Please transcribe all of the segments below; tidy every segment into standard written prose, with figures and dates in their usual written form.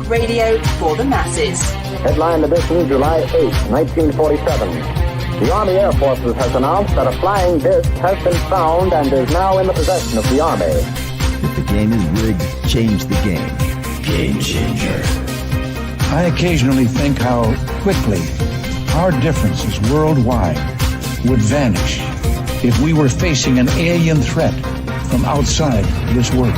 Radio for the masses. Headline edition, July 8, 1947. The Army Air Forces has announced that a flying disc has been found and is now in the possession of the Army. If the game is rigged, change the game. Game changer. I occasionally think how quickly our differences worldwide would vanish if we were facing an alien threat from outside this world.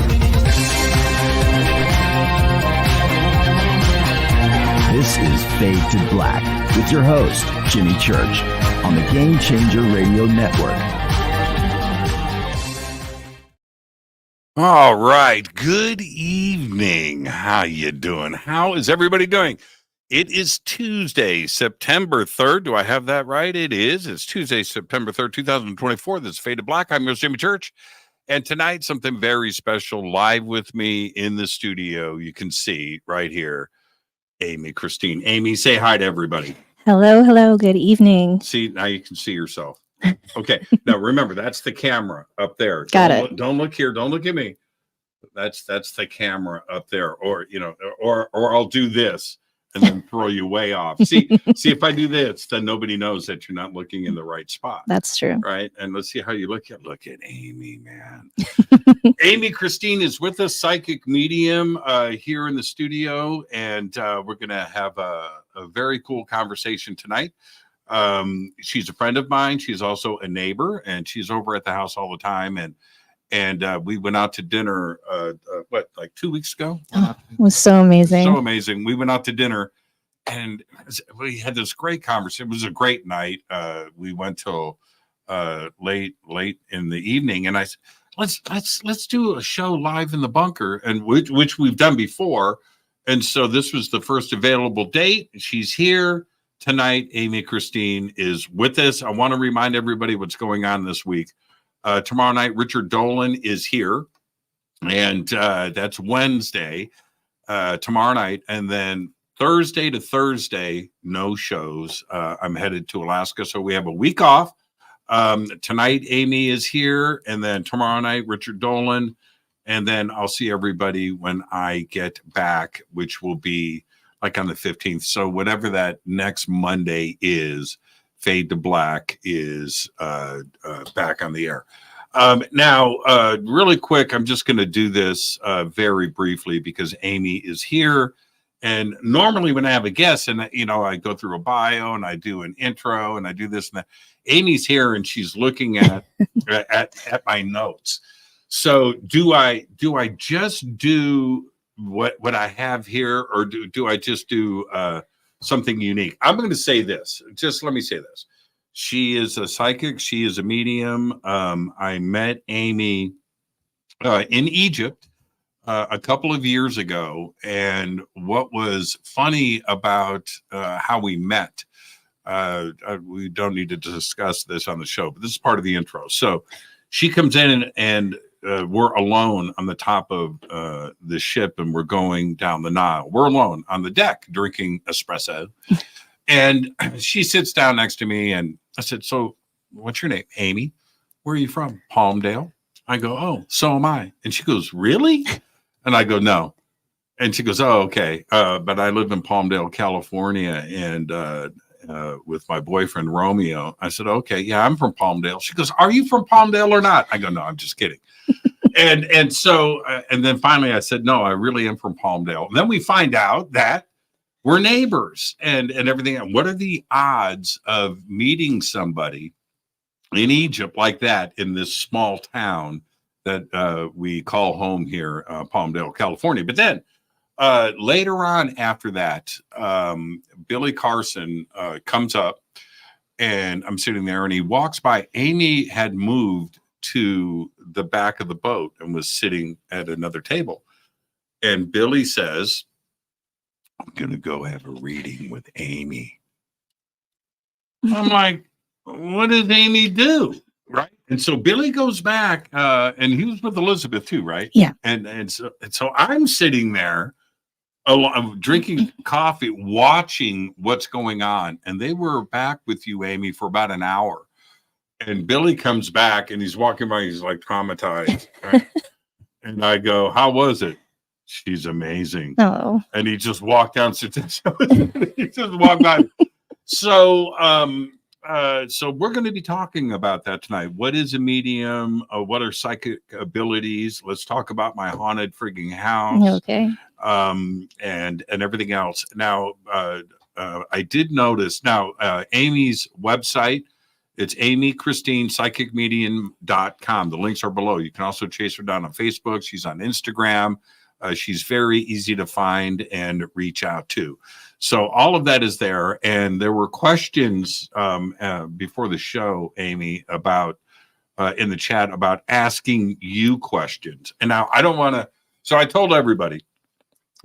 This is Fade to Black with your host, Jimmy Church, on the Game Changer Radio Network. All right. Good evening. How you doing? How is everybody doing? It is Tuesday, September 3rd. Do I have that right? It is. It's Tuesday, September 3rd, 2024. This is Fade to Black. I'm your host, Jimmy Church. And tonight, something very special live with me in the studio. You can see right here. Amy, Kristine. Amy, say hi to everybody. Hello. Good evening. See, now you can see yourself. Okay. Now remember, that's the camera up there. Got it. Don't look here. Don't look at me. That's the camera up there. Or I'll do this and then throw you way off. See if I do this, then nobody knows that you're not looking in the right spot. That's true. Right. And let's see how you look at Amy, man. Amy Kristine is with us, psychic medium here in the studio, and we're going to have a very cool conversation tonight. She's a friend of mine. She's also a neighbor, and she's over at the house all the time. And we went out to dinner, like 2 weeks ago? Oh, it was so amazing. So amazing. We went out to dinner, and we had this great conversation. It was a great night. We went till late in the evening, and I said, let's do a show live in the bunker, and which we've done before. And so this was the first available date. She's here tonight. Amy Kristine is with us. I want to remind everybody what's going on this week. Tomorrow night, Richard Dolan is here, and that's Wednesday, tomorrow night. And then Thursday to Thursday, no shows. I'm headed to Alaska, so we have a week off. Tonight, Amy is here, and then tomorrow night, Richard Dolan. And then I'll see everybody when I get back, which will be like on the 15th. So whatever that next Monday is, Fade to Black is back on the air. Now, really quick, I'm just going to do this very briefly because Amy is here. And normally when I have a guest and, I go through a bio and I do an intro and I do this and that, Amy's here and she's looking at my notes. So do I just do what I have here, or do I just do something unique? I'm going to say this. Just let me say this. She is a psychic. She is a medium. I met Amy in Egypt a couple of years ago. And what was funny about how we met, we don't need to discuss this on the show, but this is part of the intro. So she comes in and we're alone on the top of the ship, and we're going down the Nile. We're alone on the deck drinking espresso. And she sits down next to me, and I said, "So what's your name?" "Amy." "Where are you from?" "Palmdale." I go, "Oh, so am I." And she goes, "Really?" And I go, "No." And she goes, "Oh, okay. But I live in Palmdale, California, and with my boyfriend, Romeo." I said, "Okay, yeah, I'm from Palmdale." She goes, "Are you from Palmdale or not?" I go, "No, I'm just kidding." And so, and then finally I said, "No, I really am from Palmdale." And then we find out that we're neighbors and everything. And what are the odds of meeting somebody in Egypt like that in this small town that we call home here, Palmdale, California? But then later on after that, Billy Carson comes up, and I'm sitting there, and he walks by. Amy had moved to the back of the boat and was sitting at another table. And Billy says, "I'm going to go have a reading with Amy." I'm like, what did Amy do? Right. And so Billy goes back, and he was with Elizabeth too, right? Yeah. And so I'm sitting there drinking coffee, watching what's going on. And they were back with you, Amy, for about an hour. And Billy comes back, and he's walking by, he's like traumatized. Right? And I go, "How was it?" She's amazing. Oh, And he just walked down. He just walked by. So, so we're going to be talking about that tonight. What is a medium? What are psychic abilities? Let's talk about my haunted frigging house. okay. And everything else. Now, I did notice now Amy's website. It's Amy Kristine, psychicmedium.com. The links are below. You can also chase her down on Facebook. She's on Instagram. She's very easy to find and reach out to. So all of that is there. And there were questions before the show, Amy, about in the chat about asking you questions. And now I don't want to. So I told everybody,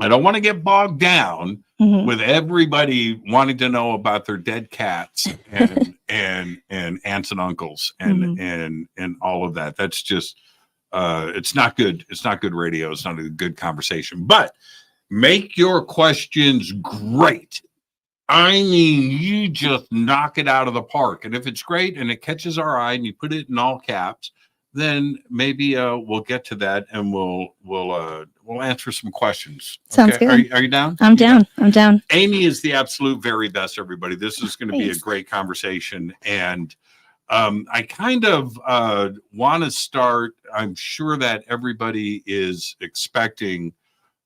I don't want to get bogged down with everybody wanting to know about their dead cats and and aunts and uncles and all of that. That's just it's not good. It's not good radio. It's not a good conversation. But make your questions great. I mean, you just knock it out of the park. And if it's great and it catches our eye and you put it in all caps, then maybe we'll get to that and we'll answer some questions. Sounds good. Are you down? I'm down. I'm down. Amy is the absolute very best, everybody. This is going to be a Thanks. great conversation. And I kind of want to start. I'm sure that everybody is expecting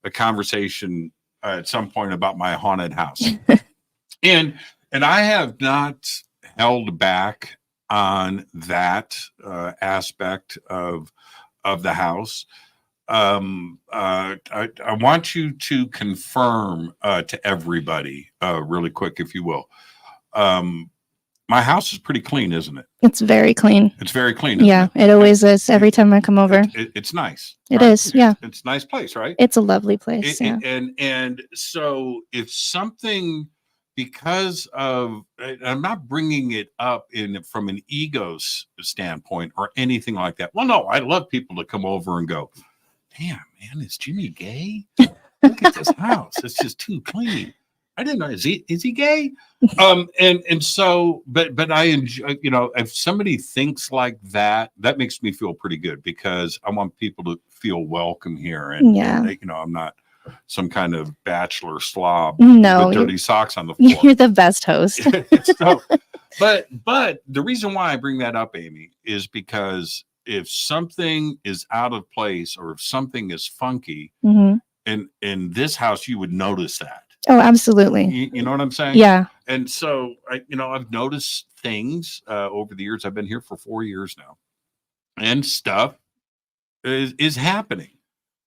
a conversation at some point about my haunted house. and I have not held back on that aspect of the house. I want you to confirm to everybody really quick, if you will. My house is pretty clean, isn't it? It's very clean. It's very clean. Isn't Yeah, it always is. Every time I come over, it's nice. It right? is. Yeah, It's a nice place, right? it's a lovely place. Yeah. And so if something, because of, I'm not bringing it up from an ego standpoint or anything like that. Well, no, I love people to come over and go, damn, man, is Jimmy gay? Look at this house. It's just too clean. I didn't know. Is he gay? And so, but I enjoy, if somebody thinks like that, that makes me feel pretty good because I want people to feel welcome here. And, I'm not some kind of bachelor slob No, with dirty socks on the floor. You're the best host. So, but the reason why I bring that up, Amy, is because if something is out of place or if something is funky in this house, you would notice that. Oh, absolutely. You know what I'm saying? Yeah. And so, I've noticed things over the years. I've been here for 4 years now, and stuff is happening.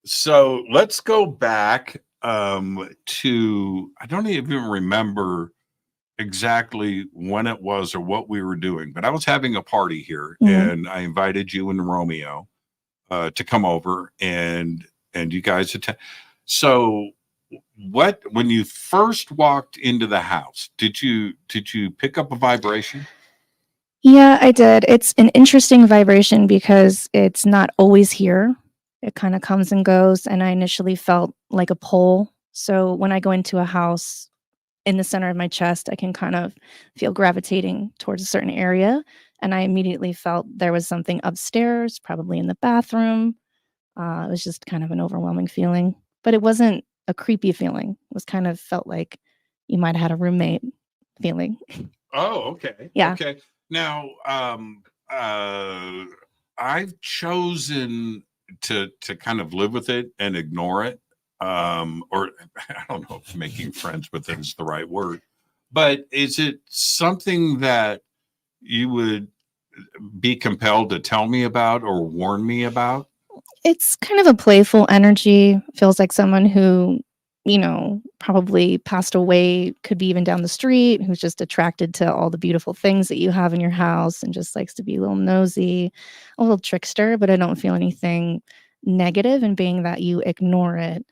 So let's go back to, I don't even remember exactly when it was or what we were doing, but I was having a party here and I invited you and Romeo to come over and you guys attend. So when you first walked into the house, did you pick up a vibration? Yeah, I did. It's an interesting vibration because it's not always here. It kind of comes and goes. And I initially felt like a pull. So when I go into a house in the center of my chest, I can kind of feel gravitating towards a certain area. And I immediately felt there was something upstairs, probably in the bathroom. It was just kind of an overwhelming feeling, but it wasn't a creepy feeling. It was kind of felt like you might have had a roommate feeling. Oh, okay. Yeah. Okay. Now, I've chosen to kind of live with it and ignore it. Or I don't know if making friends with it is the right word, but is it something that you would be compelled to tell me about or warn me about? It's kind of a playful energy. Feels like someone who, probably passed away, could be even down the street, who's just attracted to all the beautiful things that you have in your house and just likes to be a little nosy, a little trickster, but I don't feel anything negative. And being that you ignore it,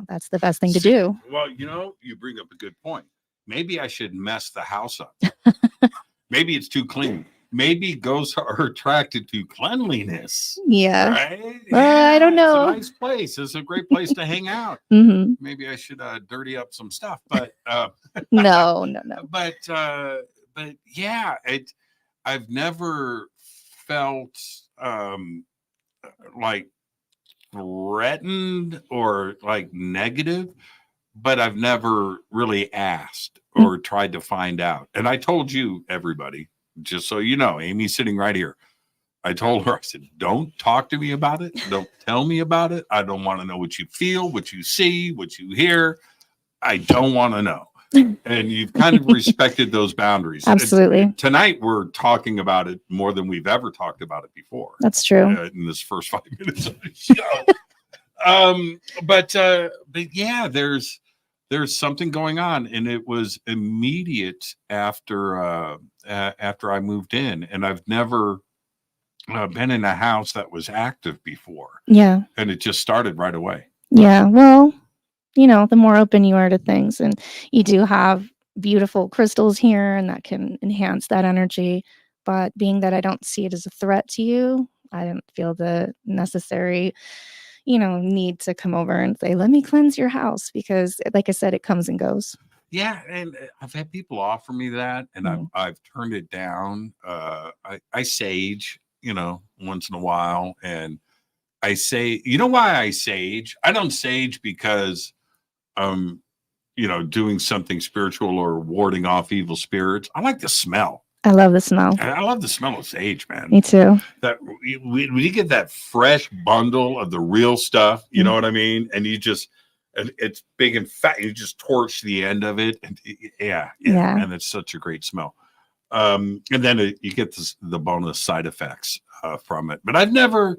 that's the best thing to do. Well, you bring up a good point. Maybe I should mess the house up. Maybe it's too clean. Maybe ghosts are attracted to cleanliness. Yeah. Right? I don't know. It's a nice place. It's a great place to hang out. Maybe I should dirty up some stuff, but no. But yeah, I've never felt like threatened or like negative, but I've never really asked or tried to find out. And I told you, everybody, just so you know, Amy's sitting right here. I told her, I said, don't talk to me about it. Don't tell me about it. I don't want to know what you feel, what you see, what you hear. I don't want to know. And you've kind of respected those boundaries. Absolutely. Tonight, we're talking about it more than we've ever talked about it before. That's true. In this first 5 minutes of the show. But yeah, there's something going on, and it was immediate after I moved in, and I've never been in a house that was active before. Yeah. And it just started right away. Yeah. Well, you know, the more open you are to things, and you do have beautiful crystals here, and that can enhance that energy. But being that I don't see it as a threat to you, I didn't feel the necessary, need to come over and say, let me cleanse your house, because like I said, it comes and goes. Yeah. And I've had people offer me that, and I've turned it down. I sage, once in a while. And I say, you know why I sage? I don't sage because doing something spiritual or warding off evil spirits. I like the smell. I love the smell. I love the smell of sage, man. Me too. That when you get that fresh bundle of the real stuff, you know what I mean? And it's big and fat. You just torch the end of it. And yeah. And it's such a great smell. And then you get the bonus side effects from it. But I've never,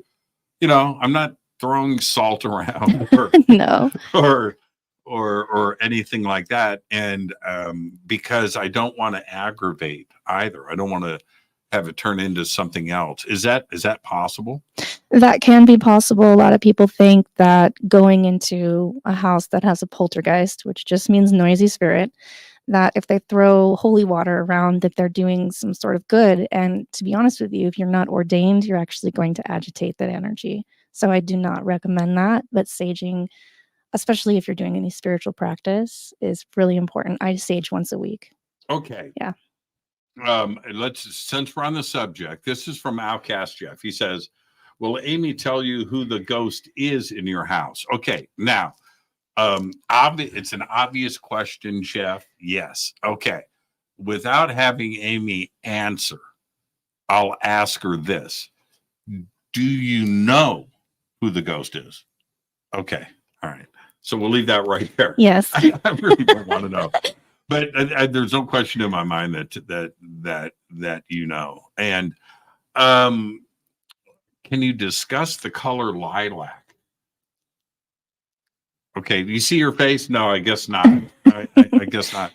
I'm not throwing salt around no. or anything like that. And because I don't want to aggravate either. I don't want to have it turn into something else. Is that possible? That can be possible. A lot of people think that going into a house that has a poltergeist, which just means noisy spirit, that if they throw holy water around, that they're doing some sort of good. And to be honest with you, if you're not ordained, you're actually going to agitate that energy. So I do not recommend that. But saging, especially if you're doing any spiritual practice, is really important. I sage once a week. Okay. Yeah. Since we're on the subject, this is from Outcast Jeff. He says, will Amy tell you who the ghost is in your house? Okay. Now, it's an obvious question, Jeff. Yes. Okay. Without having Amy answer, I'll ask her this. Do you know who the ghost is? Okay. All right. So we'll leave that right there. Yes. I really don't want to know. But there's no question in my mind that And can you discuss the color lilac? Okay, do you see your face? No, I guess not. I guess not.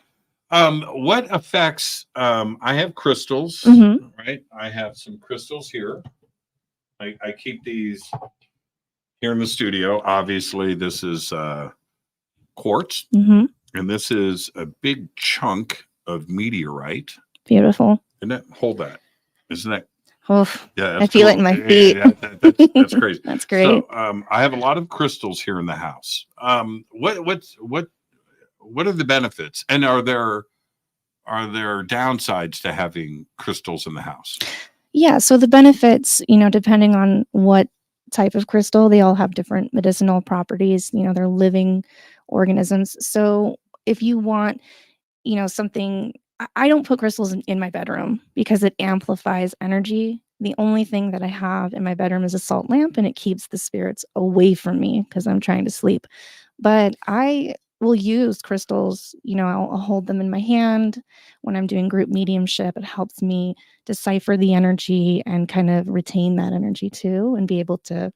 What affects? I have crystals, right? I have some crystals here. I keep these here in the studio. Obviously, this is quartz. And this is a big chunk of meteorite. Beautiful. Hold that. Isn't that? Oof. Yeah, I feel it in my feet. Yeah, that's crazy. That's great. So, I have a lot of crystals here in the house. What are the benefits? And are there downsides to having crystals in the house? Yeah. So the benefits, depending on what type of crystal, they all have different medicinal properties. They're living organisms. So if you want, something, I don't put crystals in my bedroom because it amplifies energy. The only thing that I have in my bedroom is a salt lamp, and it keeps the spirits away from me because I'm trying to sleep. But I will use crystals, I'll hold them in my hand when I'm doing group mediumship. It helps me decipher the energy and kind of retain that energy too, and be able to,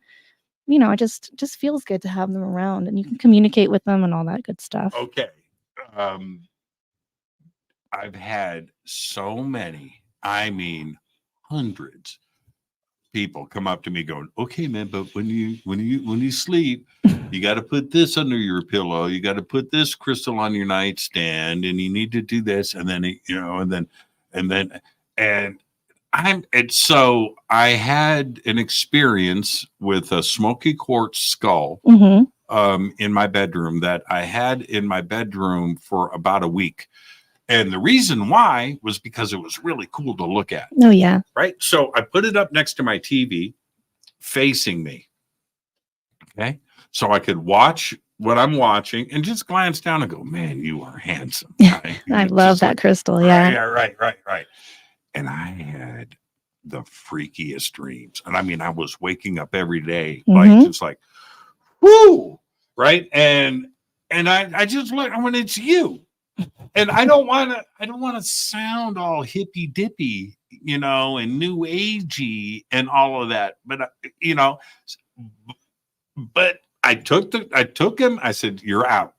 it just feels good to have them around, and you can communicate with them and all that good stuff. Okay. I've had so many, I mean, hundreds people come up to me going, okay, man, but when you sleep, you got to put this under your pillow. You got to put this crystal on your nightstand, and you need to do this. And then, so I had an experience with a smoky quartz skull in my bedroom that I had in my bedroom for about a week. And the reason why was because it was really cool to look at. Oh, yeah. Right. So I put it up next to my TV facing me. Okay. So I could watch what I'm watching and just glance down and go, man, you are handsome. Right? I You're love just that like, crystal. right, Yeah. yeah, right. And I had the freakiest dreams. And I mean, I was waking up every day, like, just like, whoo, right? And I just look, I mean, it's you. And I don't want to sound all hippy dippy, you know, and new agey and all of that. But you know, but I took him. I said, "You're out,"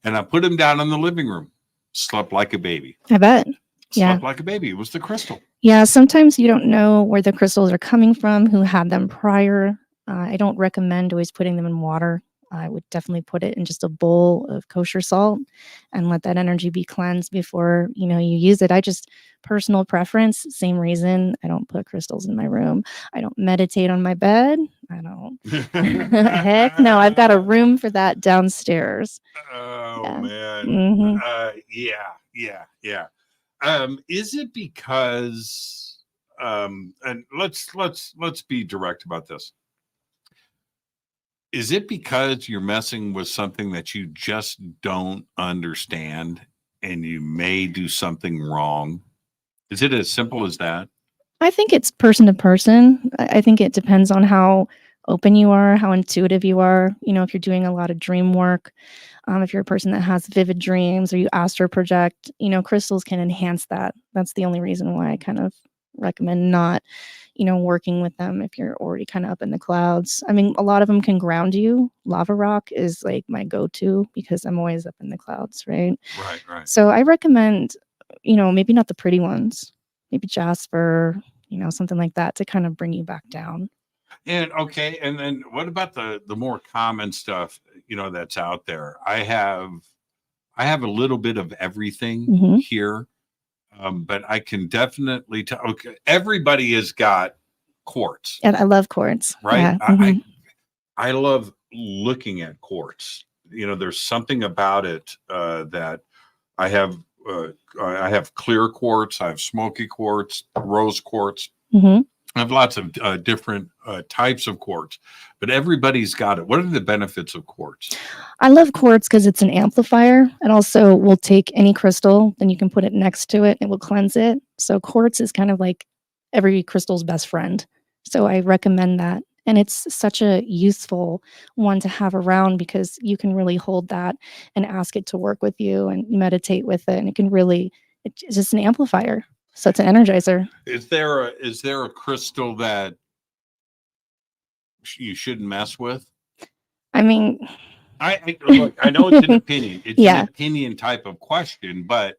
and I put him down in the living room. Slept like a baby. I bet. Yeah. Slept like a baby. It was the crystal. Yeah. Sometimes you don't know where the crystals are coming from, who had them prior. I don't recommend always putting them in water. I would definitely put it in just a bowl of kosher salt and let that energy be cleansed before, you know, you use it. I just, personal preference, same reason. I don't put crystals in my room. I don't meditate on my bed. I don't. Heck no, I've got a room for that downstairs. Oh Yeah. man. Yeah. Is it because and let's be direct about this. Is it because you're messing with something that you just don't understand and you may do something wrong? Is it as simple as that? I think it's person to person. I think it depends on how open you are, how intuitive you are. You know, if you're doing a lot of dream work, if you're a person that has vivid dreams or you astral project, you know, crystals can enhance that. That's the only reason why I kind of recommend not, you know, working with them if you're already kind of up in the clouds. I mean, a lot of them can ground you. Lava rock is like my go-to because I'm always up in the clouds, right? Right. So I recommend, you know, maybe not the pretty ones, maybe jasper, you know, something like that to kind of bring you back down. And okay, and then what about the more common stuff, you know, that's out there? I have a little bit of everything here. But I can definitely tell. Okay, everybody has got quartz. And I love quartz. Right? Yeah. I love looking at quartz. You know, there's something about it that I have. I have clear quartz. I have smoky quartz, rose quartz. I have lots of different types of quartz, but everybody's got it. What are the benefits of quartz? I love quartz because it's an amplifier. It also will take any crystal, then you can put it next to it. It will cleanse it. So quartz is kind of like every crystal's best friend. So I recommend that. And it's such a useful one to have around because you can really hold that and ask it to work with you and meditate with it. And it can really, it's just an amplifier. So it's an energizer. Is there a crystal that you shouldn't mess with? I mean, look, I know it's an opinion. It's Yeah. an opinion type of question, but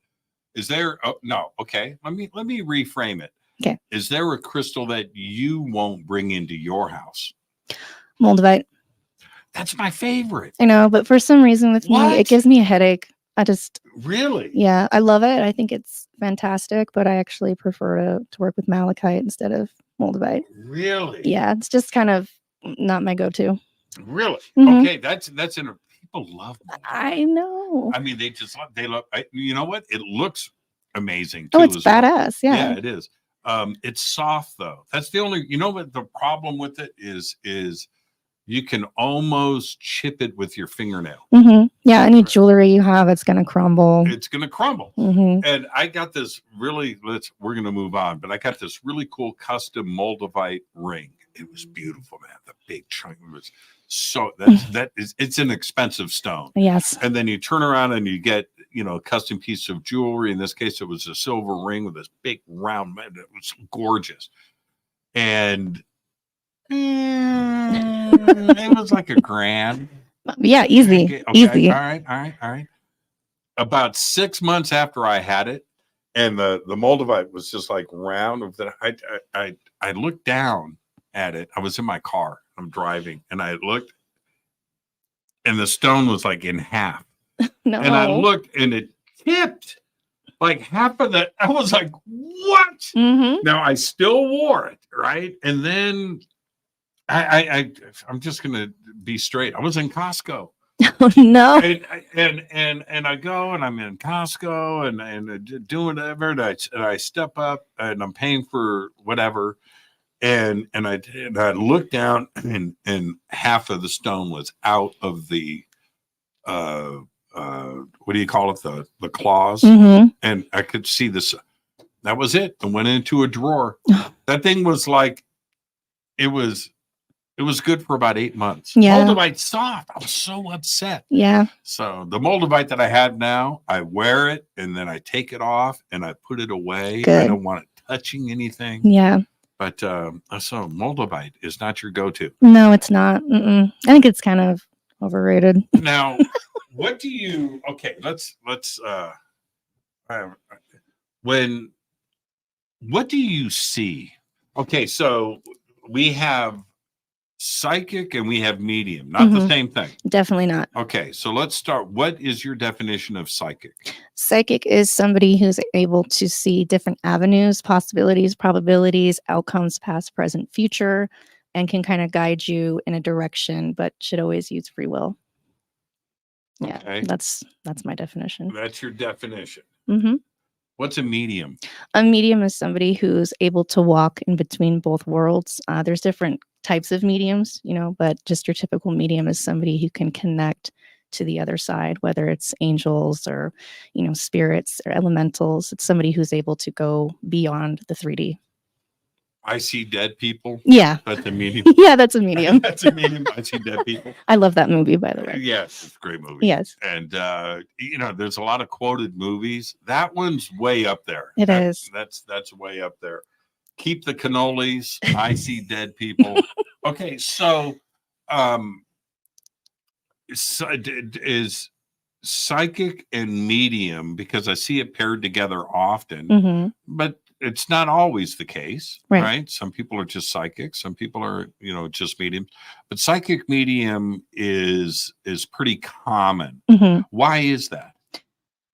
is there? Oh, no. Okay. Let me reframe it. Okay. Is there a crystal that you won't bring into your house? moldavite. That's my favorite. I know, but for some reason with me, What? it gives me a headache. Really? Yeah, I love it. I think it's fantastic, but I actually prefer to work with malachite instead of moldavite. Really? Yeah, it's just kind of not my go-to. Really? Mhm. Okay. That's people love moldavite. I know. I mean, they love. You know what? It looks amazing too. Oh, it's as well. badass. Yeah, Yeah. it is. It's soft though. That's the only. You know what the problem with it is you can almost chip it with your fingernail. Yeah, any jewelry you have, it's going to crumble. It's going to crumble. And I got this really. We're going to move on, but I got this really cool custom moldavite ring. It was beautiful, man. The big chunk was so it's an expensive stone. Yes. And then you turn around and you get, you know, a custom piece of jewelry. In this case, it was a silver ring with this big round. It was gorgeous. And it was like $1,000. Yeah, easy. Okay, Easy. All right. About 6 months after I had it, and the moldavite was just like round of that. I looked down at it. I was in my car. I'm driving, and I looked, and the stone was like in half. No. And I looked, and it tipped like half of that. I was like, "What?" Now I still wore it, right? And then I'm just gonna be straight. I was in Costco. Oh, no. And I go and I'm in Costco and doing whatever, and I step up and I'm paying for whatever, And I looked down, and half of the stone was out of the what do you call it, the claws, and I could see this. That was it, and went into a drawer. That thing was like, it was good for about 8 months. Yeah. Moldavite soft. I was so upset. Yeah. So the moldavite that I have now, I wear it and then I take it off and I put it away. Good. I don't want it touching anything. Yeah. But so moldavite is not your go-to. No, it's not. I think it's kind of overrated. Now, what do you? Okay, let's. What do you see? Okay, so we have psychic and we have medium, not the same thing. Definitely not. Okay, so let's start. What is your definition of psychic? Psychic is somebody who's able to see different avenues, possibilities, probabilities, outcomes, past, present, future, and can kind of guide you in a direction, but should always use free will. Yeah, Okay. that's my definition. That's your definition. Mm-hmm. What's a medium? A medium is somebody who's able to walk in between both worlds. There's different types of mediums, but just your typical medium is somebody who can connect to the other side, whether it's angels or, spirits or elementals. It's somebody who's able to go beyond the 3D. I see dead people. Yeah. That's a medium. Yeah, that's a medium. That's a medium. I see dead people. I love that movie, by the way. Yes, it's a great movie. Yes. And there's a lot of quoted movies. That one's way up there. It is. That's way up there. Keep the cannolis. I see dead people. Okay, so is psychic and medium, because I see it paired together often, but it's not always the case, right? Some people are just psychic, some people are, just medium, but psychic medium is pretty common. Why is that?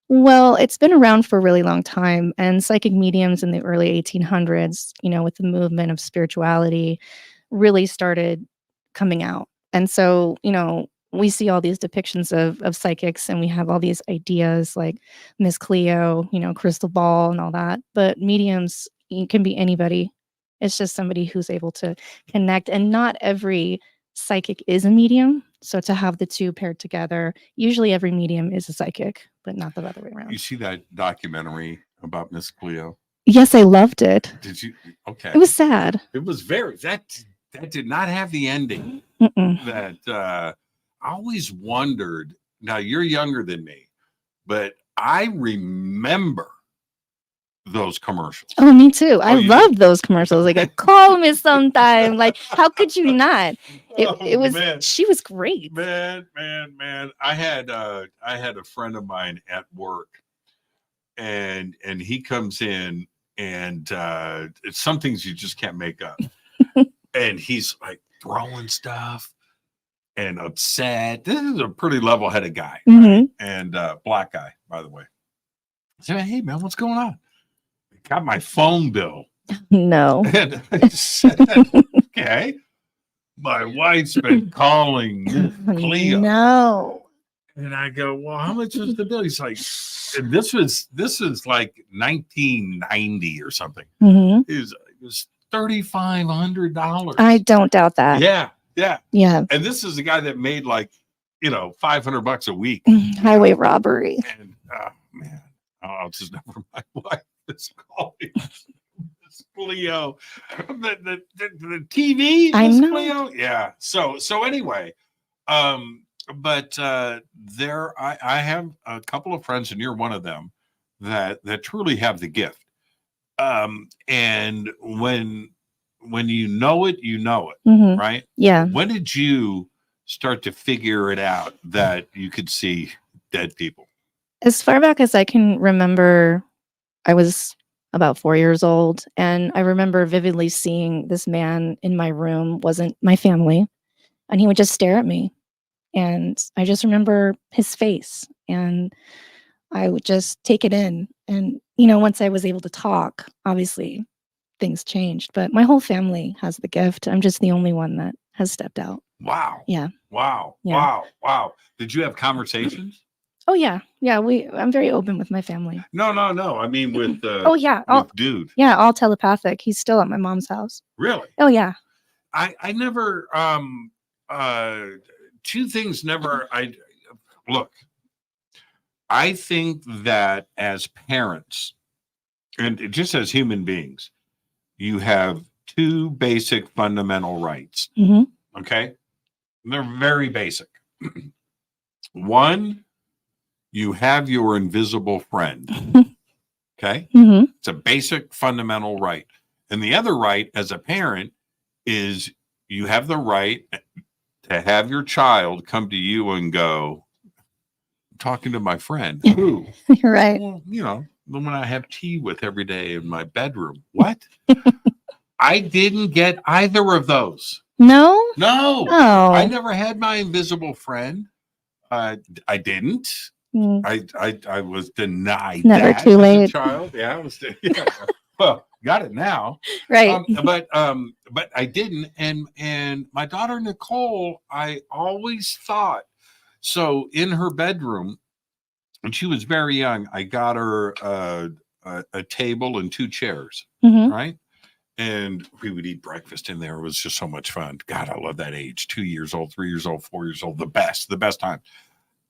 Well, it's been around for a really long time, and psychic mediums in the early 1800s, with the movement of spirituality, really started coming out. And so, we see all these depictions of psychics, and we have all these ideas like Miss Cleo, crystal ball and all that. But mediums can be anybody. It's just somebody who's able to connect, and not every psychic is a medium. So to have the two paired together, usually every medium is a psychic, but not the other way around. You see that documentary about Miss Cleo? Yes, I loved it. Did you? Okay. It was sad. It was that did not have the ending that I always wondered. Now, you're younger than me, but I remember those commercials. Oh, me too. I you loved those commercials. Like, call me sometime. Like, how could you not? It was. Man. She was great. Man. I had a friend of mine at work, and he comes in, and it's some things you just can't make up. And he's like throwing stuff and upset. This is a pretty level-headed guy, right? And black guy, by the way. I said, "Hey, man, what's going on?" Got my phone bill. No. And I said, okay. My wife's been calling Cleo. No. And I go, well, how much was the bill? He's like, and this was like 1990 or something. It was $3,500. I don't doubt that. Yeah. And this is the guy that made like, $500 a week. Highway robbery. And man, I'll just never my wife is calling Miss Cleo. The TV, I Miss know. Cleo. Yeah. So anyway, but there I have a couple of friends, and you're one of them, that truly have the gift. And when you know it, right? Yeah. When did you start to figure it out that you could see dead people? As far back as I can remember, I was about 4 years old, and I remember vividly seeing this man in my room, wasn't my family, and he would just stare at me. And I just remember his face, and I would just take it in. And, once I was able to talk, obviously things changed, but my whole family has the gift. I'm just the only one that has stepped out. Wow. Yeah. Wow. Yeah. Wow. Did you have conversations? Oh yeah, yeah. I'm very open with my family. No. I mean, with Oh yeah, with dude. yeah, all telepathic. He's still at my mom's house. Really? Oh yeah. I never two things never look. I think that as parents and just as human beings, you have two basic fundamental rights. Mm-hmm. Okay? And they're very basic. One, you have your invisible friend. Okay? Mm-hmm. It's a basic fundamental right. And the other right as a parent is you have the right to have your child come to you and go, I'm talking to my friend. Who? You're right. Well, you know, the one I have tea with every day in my bedroom. What? I didn't get either of those. No? No. Oh. I never had my invisible friend. I didn't. I was denied Never that too as late. a child. Yeah, I was. Yeah. Well, got it now. Right. But I didn't. And my daughter Nicole, I always thought so. In her bedroom, when she was very young, I got her a table and two chairs. Mm-hmm. Right. And we would eat breakfast in there. It was just so much fun. God, I love that age. 2 years old, 3 years old, 4 years old. The best time.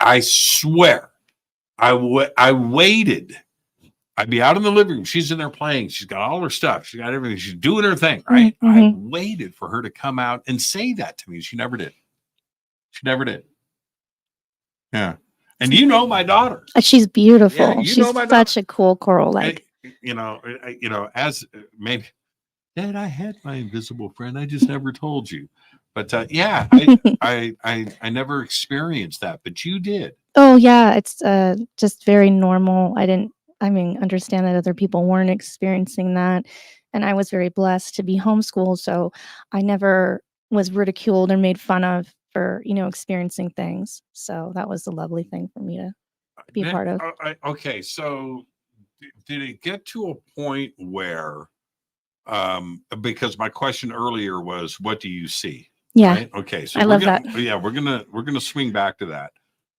I swear, I waited. I'd be out in the living room. She's in there playing. She's got all her stuff. She's got everything. She's doing her thing, right? Mm-hmm. I waited for her to come out and say that to me. She never did. Yeah. And you know my daughter. She's beautiful. Yeah, She's know my such a cool girl. Like, as maybe, Dad, I had my invisible friend. I just never told you. But yeah, I never experienced that, but you did. oh yeah, it's just very normal. Understand that other people weren't experiencing that. And I was very blessed to be homeschooled. So I never was ridiculed or made fun of for, experiencing things. So that was a lovely thing for me to be a part of. Okay. So did it get to a point where, because my question earlier was, what do you see? Yeah. Right? Okay. So I love that. Yeah, we're gonna swing back to that.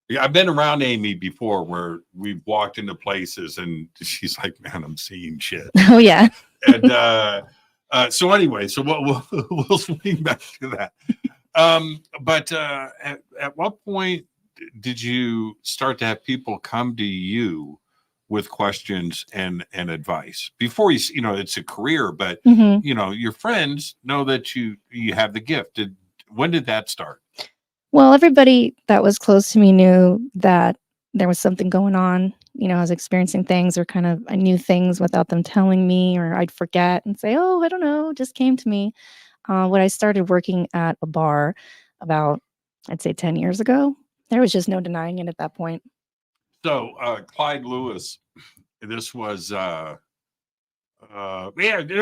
Yeah, I've been around Amy before where we've walked into places and she's like, man, I'm seeing shit. Oh yeah. And so anyway, so we'll swing back to that. But at what point did you start to have people come to you with questions and advice before it's a career, but Mm-hmm. Your friends know that you have the gift. When did that start? Well, everybody that was close to me knew that there was something going on. I was experiencing things, or I knew things without them telling me, or I'd forget and say, oh, I don't know, it just came to me. When I started working at a bar about, I'd say 10 years ago, there was just no denying it at that point. So Clyde Lewis, this was it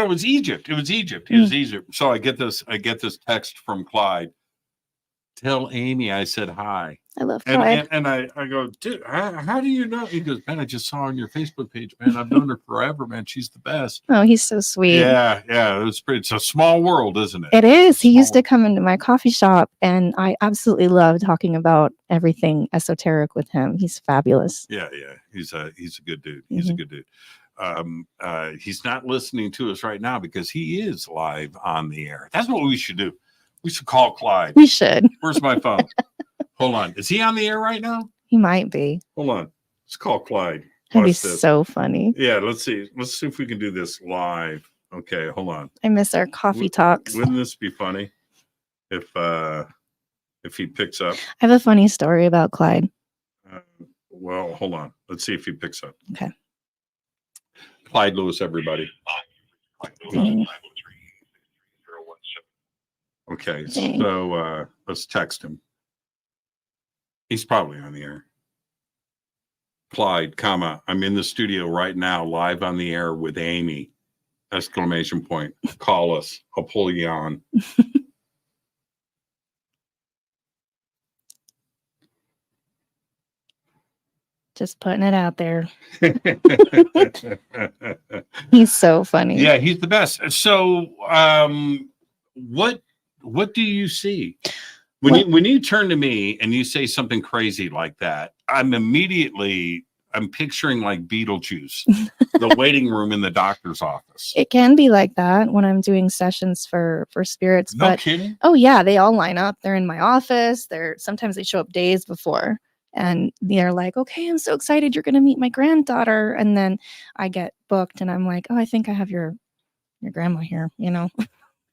was Egypt. It was Egypt. So I get this text from Clyde. Tell Amy I said hi. I love Clyde. And I go, dude, how do you know? He goes, man, I just saw on your Facebook page, man. I've known her forever, man. She's the best. Oh, he's so sweet. Yeah. It's a small world, isn't it? It is. He used to come into my coffee shop, and I absolutely love talking about everything esoteric with him. He's fabulous. Yeah. He's a good dude. He's a good dude. He's not listening to us right now because he is live on the air. That's what we should do. We should call Clyde. We should. Where's my phone? Hold on. Is he on the air right now? He might be. Hold on. Let's call Clyde. That'd be so funny. Yeah, let's see. Let's see if we can do this live. Okay, hold on. I miss our coffee talks. Wouldn't this be funny if he picks up? I have a funny story about Clyde. Well, hold on. Let's see if he picks up. Okay. Clyde Lewis, everybody. Dang. Okay, Dang. so let's text him. He's probably on the air. Clyde, I'm in the studio right now, live on the air with Amy. ! Call us. I'll pull you on. Just putting it out there. He's so funny. Yeah, he's the best. So, what do you see? When you turn to me and you say something crazy like that, I'm picturing like Beetlejuice, the waiting room in the doctor's office. It can be like that when I'm doing sessions for spirits. No but kidding. Oh yeah, they all line up. They're in my office. Sometimes they show up days before, and they're like, "Okay, I'm so excited you're going to meet my granddaughter." And then I get booked, and I'm like, "Oh, I think I have your grandma here,"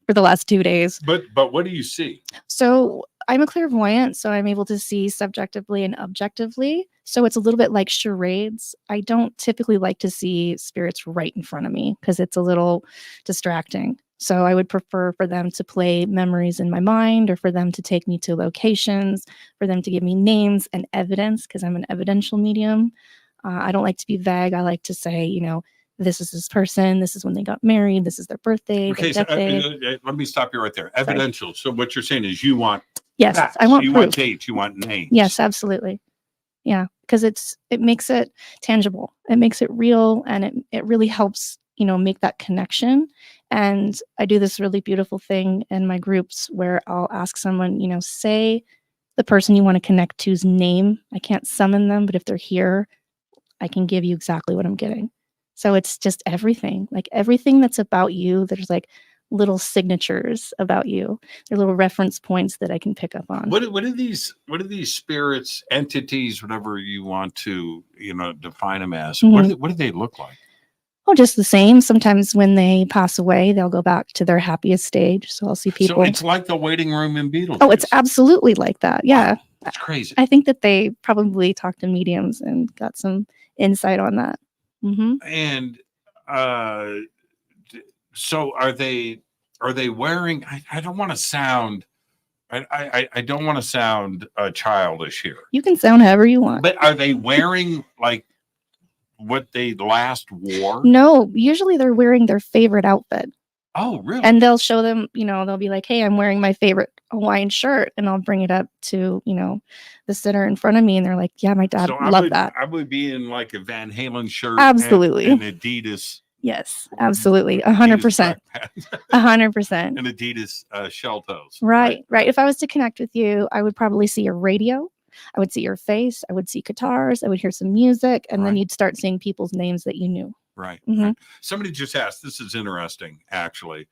for the last 2 days. But what do you see? So I'm a clairvoyant, so I'm able to see subjectively and objectively. So it's a little bit like charades. I don't typically like to see spirits right in front of me because it's a little distracting. So I would prefer for them to play memories in my mind, or for them to take me to locations, for them to give me names and evidence, because I'm an evidential medium. I don't like to be vague. I like to say, this is this person, this is when they got married, this is their birthday, Okay, their death date. let me stop you right there. Evidential. So what you're saying is you want Yes, facts, I want you proof. want dates, you want names. Yes, absolutely. Yeah, because it makes it tangible. It makes it real, and it really helps, make that connection. And I do this really beautiful thing in my groups where I'll ask someone, say the person you want to connect to's name. I can't summon them, but if they're here, I can give you exactly what I'm getting. So it's just everything, like everything that's about you. There's like little signatures about you. They're little reference points that I can pick up on. What are these spirits, entities, whatever you want to, define them as? Mm-hmm. What do they look like? Oh, just the same. Sometimes when they pass away, they'll go back to their happiest stage. So I'll see people. So it's like the waiting room in Beetlejuice. Oh, it's absolutely like that. Yeah. That's crazy. I think that they probably talked to mediums and got some insight on that. Mm-hmm. And so are they wearing, I don't want to sound, I don't want to sound childish here. You can sound however you want. But are they wearing like what they last wore? No, usually they're wearing their favorite outfit. Oh, really? And they'll show them, they'll be like, "Hey, I'm wearing my favorite Hawaiian shirt," and I'll bring it up to, the sitter in front of me, and they're like, "Yeah, my dad loved that." I would be in like a Van Halen shirt. Absolutely. And Adidas. Yes, absolutely. 100%. 100%. And Adidas shell toes. Right. If I was to connect with you, I would probably see your radio. I would see your face. I would see guitars. I would hear some music. And then you'd start seeing people's names that you knew. Right. Mm-hmm. Right. Somebody just asked, this is interesting, actually.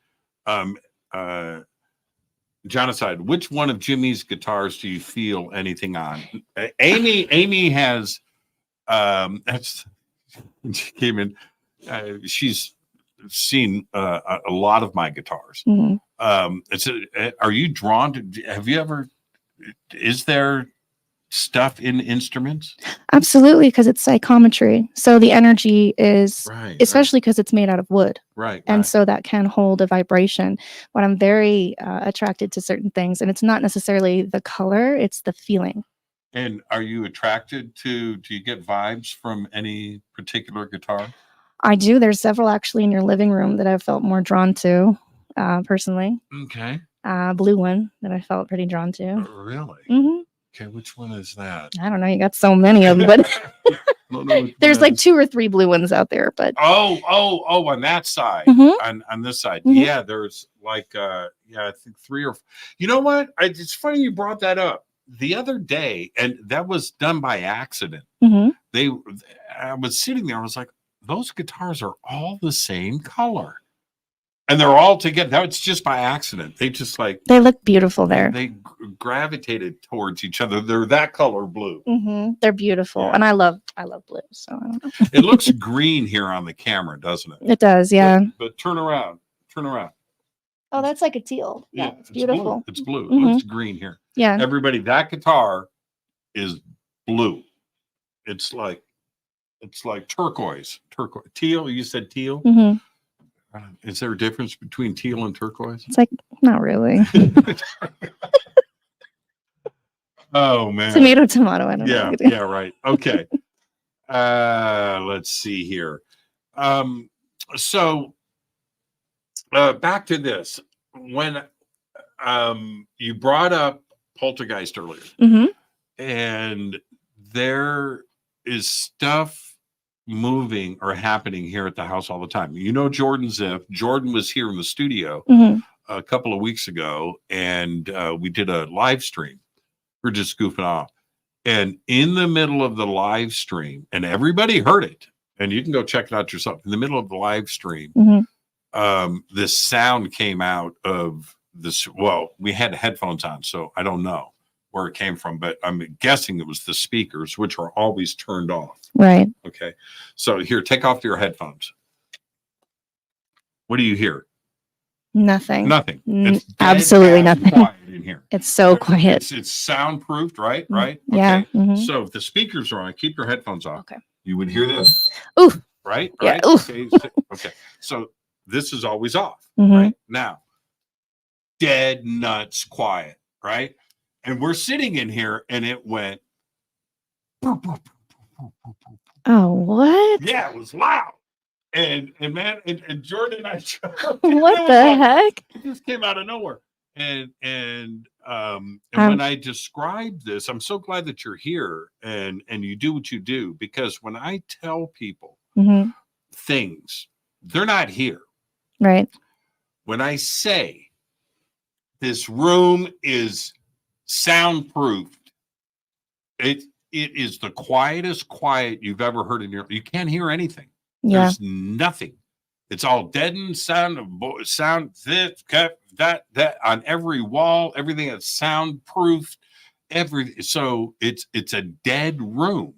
Genocide, which one of Jimmy's guitars do you feel anything on? Amy has, she came in, she's seen a lot of my guitars. Mm-hmm. Are you drawn to, is there stuff in instruments? Absolutely, because it's psychometry. So the energy is, especially because it's made out of wood. Right. And so that can hold a vibration. But I'm very attracted to certain things. And it's not necessarily the color, it's the feeling. And are you attracted to, do you get vibes from any particular guitar? I do. There's several actually in your living room that I've felt more drawn to, personally. Okay. Blue one that I felt pretty drawn to. Really? Mm-hmm. Okay, which one is that? I don't know. You got so many of them, but there's like 2 or 3 blue ones out there. But oh, on that side, on this side, yeah. There's like, I think 3 or. You know what? It's funny you brought that up the other day, and that was done by accident. I was sitting there. I was like, those guitars are all the same color. And they're all together. That was just by accident. They just like they look beautiful there. They gravitated towards each other. They're that color blue. They're beautiful, and I love blue. So I don't know. It looks green here on the camera, doesn't it? It does, yeah. But turn around. Oh, that's like a teal. Yeah, it's beautiful. It's blue. It looks green here. Yeah. Everybody, that guitar is blue. It's like turquoise. Teal. You said teal. Is there a difference between teal and turquoise? It's like, not really. Oh, man. Tomato. I don't know. Yeah, right. Okay. Let's see here. So back to this. When you brought up Poltergeist earlier, and there is stuff moving or happening here at the house all the time. Jordan Ziff. Jordan was here in the studio a couple of weeks ago, and we did a live stream. We're just goofing off. And in the middle of the live stream, and everybody heard it, and you can go check it out yourself. In the middle of the live stream, this sound came out of this. Well, we had headphones on, so I don't know where it came from, but I'm guessing it was the speakers, which are always turned off. Right. Okay. So here, take off your headphones. What do you hear? Nothing. Nothing. It's absolutely nothing. Quiet in here. It's so quiet. It's soundproofed, right? Right. Yeah. Okay. So if the speakers are on, keep your headphones off. Okay. You would hear this. Ooh. Right. Yeah. Right. Ooh. Okay. So this is always off. Mm-hmm. Right now. Dead nuts quiet. Right. And we're sitting in here, and it went. Oh, what? Yeah, it was loud. And man, and Jordan and I what the heck? It just came out of nowhere. And when I describe this, I'm so glad that you're here and you do what you do, because when I tell people things, they're not here. Right. When I say this room is soundproofed, it is the quietest quiet you've ever heard in you can't hear anything. Yeah. There's nothing. It's all deadened sound this, that on every wall, everything that's soundproof, so it's a dead room.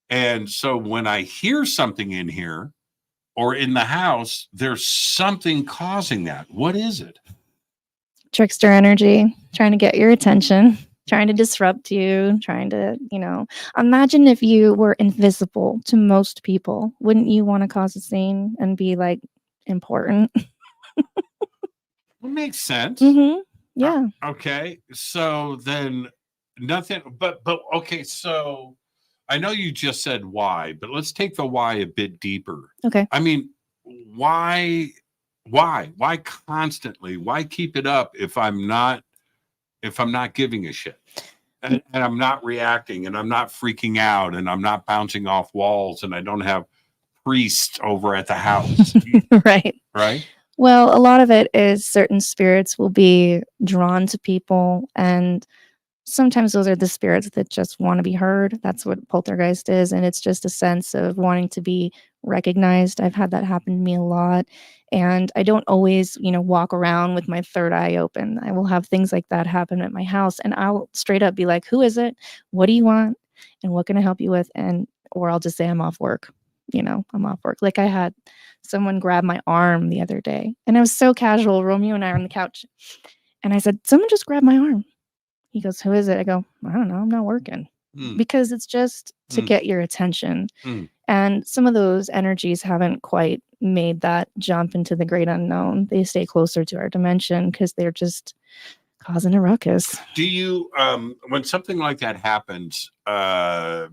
And so when I hear something in here or in the house, there's something causing that. What is it? Trickster energy, trying to get your attention, trying to disrupt you, trying to, imagine if you were invisible to most people. Wouldn't you want to cause a scene and be like important? It makes sense. Yeah. Okay. So then nothing, but okay. So I know you just said why, but let's take the why a bit deeper. Okay. I mean, why constantly? Why keep it up if I'm not giving a shit, and I'm not reacting, and I'm not freaking out, and I'm not bouncing off walls, and I don't have priests over at the house? Right. Well, a lot of it is certain spirits will be drawn to people, and sometimes those are the spirits that just want to be heard. That's what poltergeist is, and it's just a sense of wanting to be recognized. I've had that happen to me a lot, and I don't always, walk around with my third eye open. I will have things like that happen at my house, and I'll straight up be like, "Who is it? What do you want? And what can I help you with?" Or I'll just say, "I'm off work." I'm off work. Like I had someone grab my arm the other day, and I was so casual. Romeo and I are on the couch, and I said, "Someone just grabbed my arm." He goes, "Who is it?" I go, "I don't know. I'm not working." Because it's just to get your attention. And some of those energies haven't quite made that jump into the great unknown. They stay closer to our dimension because they're just causing a ruckus. Do you, when something like that happens, do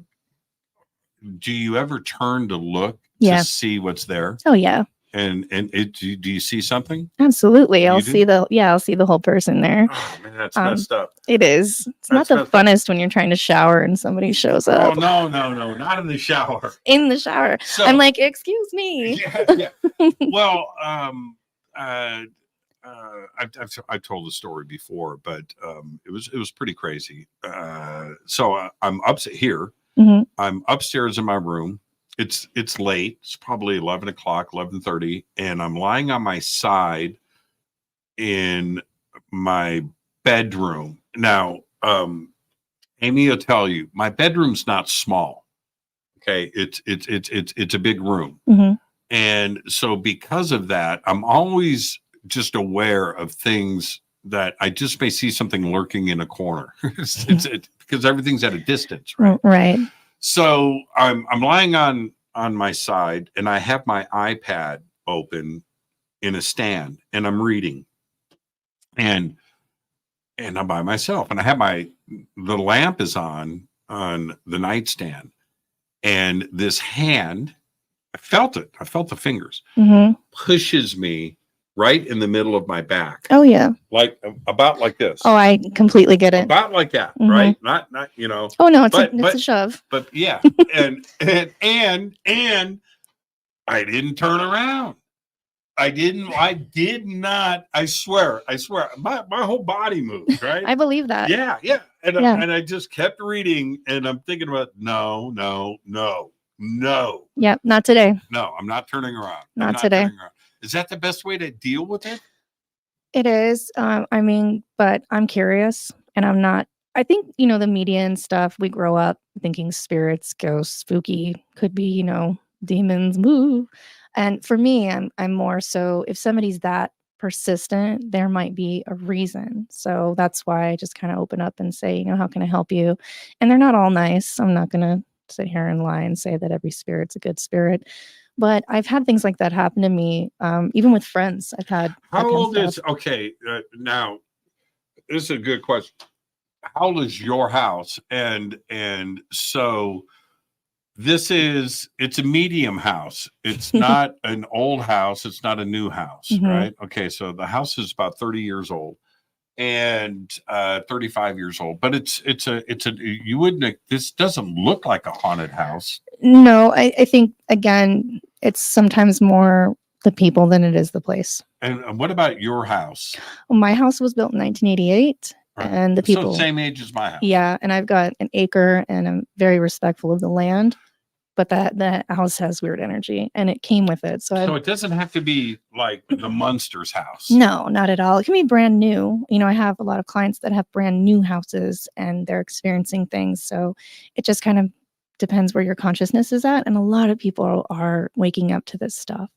you ever turn to look to see what's there? Oh, yeah. And do you see something? Absolutely. I'll see the whole person there. Oh man, that's messed up. It is. It's not the funnest when you're trying to shower and somebody shows up. Oh no, not in the shower. In the shower. So, I'm like, "Excuse me." Yeah. Well, I've told the story before, but it was pretty crazy. So I'm upstairs here. I'm upstairs in my room. It's late. It's probably 11 o'clock, 11:30, and I'm lying on my side in my bedroom. Now, Amy will tell you, my bedroom's not small. Okay, it's a big room, and so because of that, I'm always just aware of things that I just may see something lurking in a corner. Because everything's at a distance, right? Right. So I'm lying on my side, and I have my iPad open in a stand, and I'm reading, and I'm by myself, and I have the lamp is on the nightstand, and this hand, I felt the fingers, pushes me right in the middle of my back. Oh yeah. Like about like this. Oh, I completely get it. About like that, right? Not Oh no, it's a shove. But yeah, and I didn't turn around. I did not. I swear. My whole body moved, right? I believe that. Yeah. And Yeah. and I just kept reading, and I'm thinking about no. Yep, not today. No, I'm not turning around. Not today. Turning around. Is that the best way to deal with it? It is. I mean, but I'm curious, and I'm not. I think, the media and stuff, we grow up thinking spirits, ghosts, spooky, could be, demons, woo. And for me, I'm more so, if somebody's that persistent, there might be a reason. So that's why I just kind of open up and say, how can I help you? And they're not all nice. I'm not going to sit here and lie and say that every spirit's a good spirit. But I've had things like that happen to me, even with friends. I've had. How old is, okay, now, this is a good question. How old is your house? And so it's a medium house. It's not an old house. It's not a new house, right? Okay, so the house is about 30 years old and 35 years old. But you wouldn't, this doesn't look like a haunted house. No, I think, again, it's sometimes more the people than it is the place. And what about your house? Well, my house was built in 1988. Right. And the people. So same age as my house. Yeah, and I've got an acre, and I'm very respectful of the land. But that house has weird energy, and it came with it. So it doesn't have to be like the Munsters house. No, not at all. It can be brand new. I have a lot of clients that have brand new houses, and they're experiencing things. So it just kind of depends where your consciousness is at. And a lot of people are waking up to this stuff.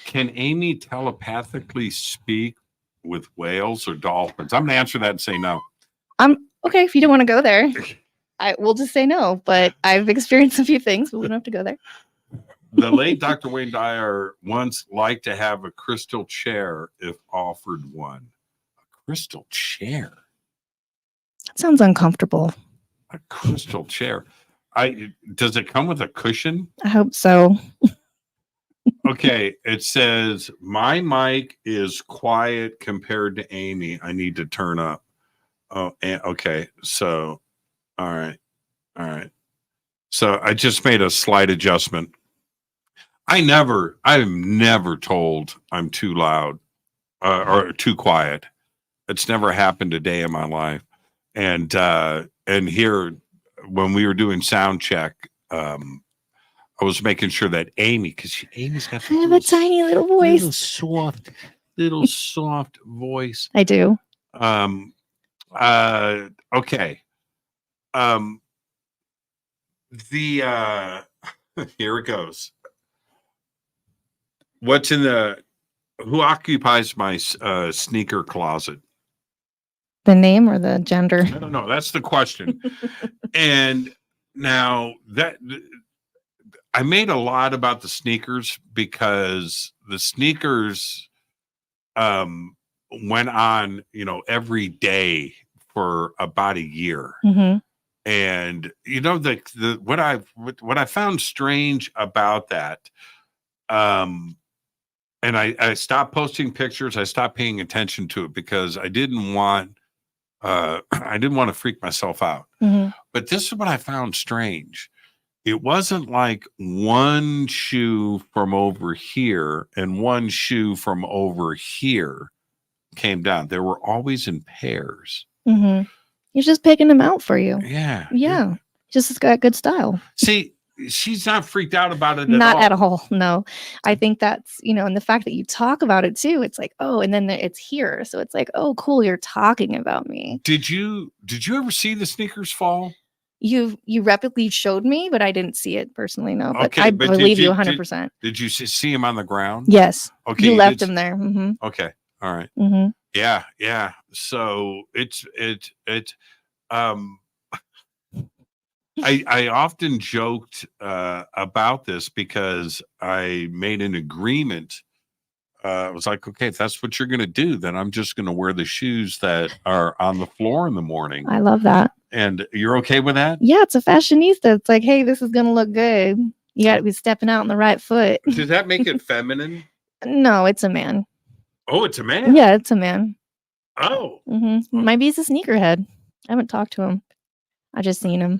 Can Amy telepathically speak with whales or dolphins? I'm going to answer that and say no. Okay, if you don't want to go there. I will just say no, but I've experienced a few things, but we don't have to go there. The late Dr. Wayne Dyer once liked to have a crystal chair if offered one. A crystal chair? That sounds uncomfortable. A crystal chair. Does it come with a cushion? I hope so. Okay, it says, my mic is quiet compared to Amy. I need to turn up. Oh, okay, so... All right. So I just made a slight adjustment. I'm never told I'm too loud or too quiet. It's never happened a day in my life. And here, when we were doing sound check, I was making sure that Amy's got I have a tiny little voice, little soft voice. I do. Okay. Here it goes. Who occupies my sneaker closet? The name or the gender? I don't know. That's the question. And now that I made a lot about the sneakers because the sneakers went on, every day for about a year. And what I found strange about that, and I stopped posting pictures. I stopped paying attention to it because I didn't want to freak myself out. But this is what I found strange. It wasn't like one shoe from over here and one shoe from over here came down. They were always in pairs. He's just picking them out for you. Yeah. Just got good style. See, she's not freaked out about it not at all. No, I think that's, and the fact that you talk about it too, it's like, oh, and then it's here. So it's like, oh, cool. You're talking about me. Did you ever see the sneakers fall? You rapidly showed me, but I didn't see it personally. No, but I believe you 100%. Did you see him on the ground? Yes. Okay. You left him there. Okay. All right. Yeah. So I often joked about this because I made an agreement. I was like, okay, if that's what you're going to do, then I'm just going to wear the shoes that are on the floor in the morning. I love that. And you're okay with that? Yeah, it's a fashionista. It's like, hey, this is going to look good. You got to be stepping out on the right foot. Does that make it feminine? No, it's a man. Oh, it's a man? Yeah, it's a man. Oh. Maybe he's a sneakerhead. I haven't talked to him. I just seen him.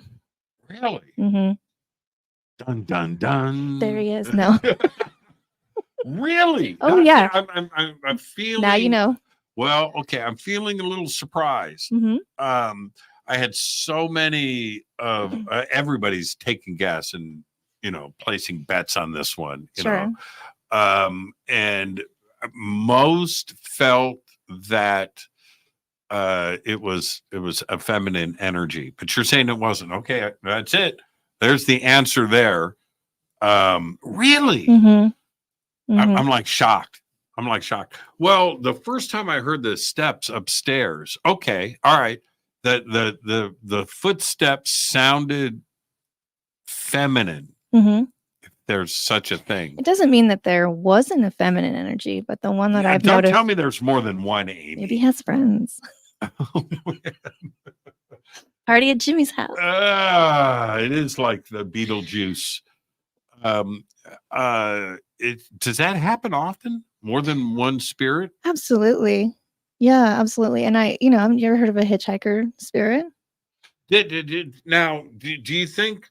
Really? Dun, dun, dun. There he is. No. Really? Oh, yeah. I'm feeling. Now you know. Well, okay. I'm feeling a little surprised. Mhm. I had so many of everybody's taking guess and placing bets on this one. Sure. And most felt that it was a feminine energy, but you're saying it wasn't. Okay, that's it. There's the answer there. Really? Mhm. I'm like shocked. Well, the first time I heard the steps upstairs, okay, all right, the footsteps sounded feminine. Mhm. If there's such a thing. It doesn't mean that there wasn't a feminine energy, but the one that I've don't noticed. Tell me there's more than one Amy. Maybe he has friends. Party at Jimmy's house. It is like the Beetlejuice. Does that happen often? More than one spirit? Absolutely. Yeah, absolutely. And have you ever heard of a hitchhiker spirit? Now, do you think?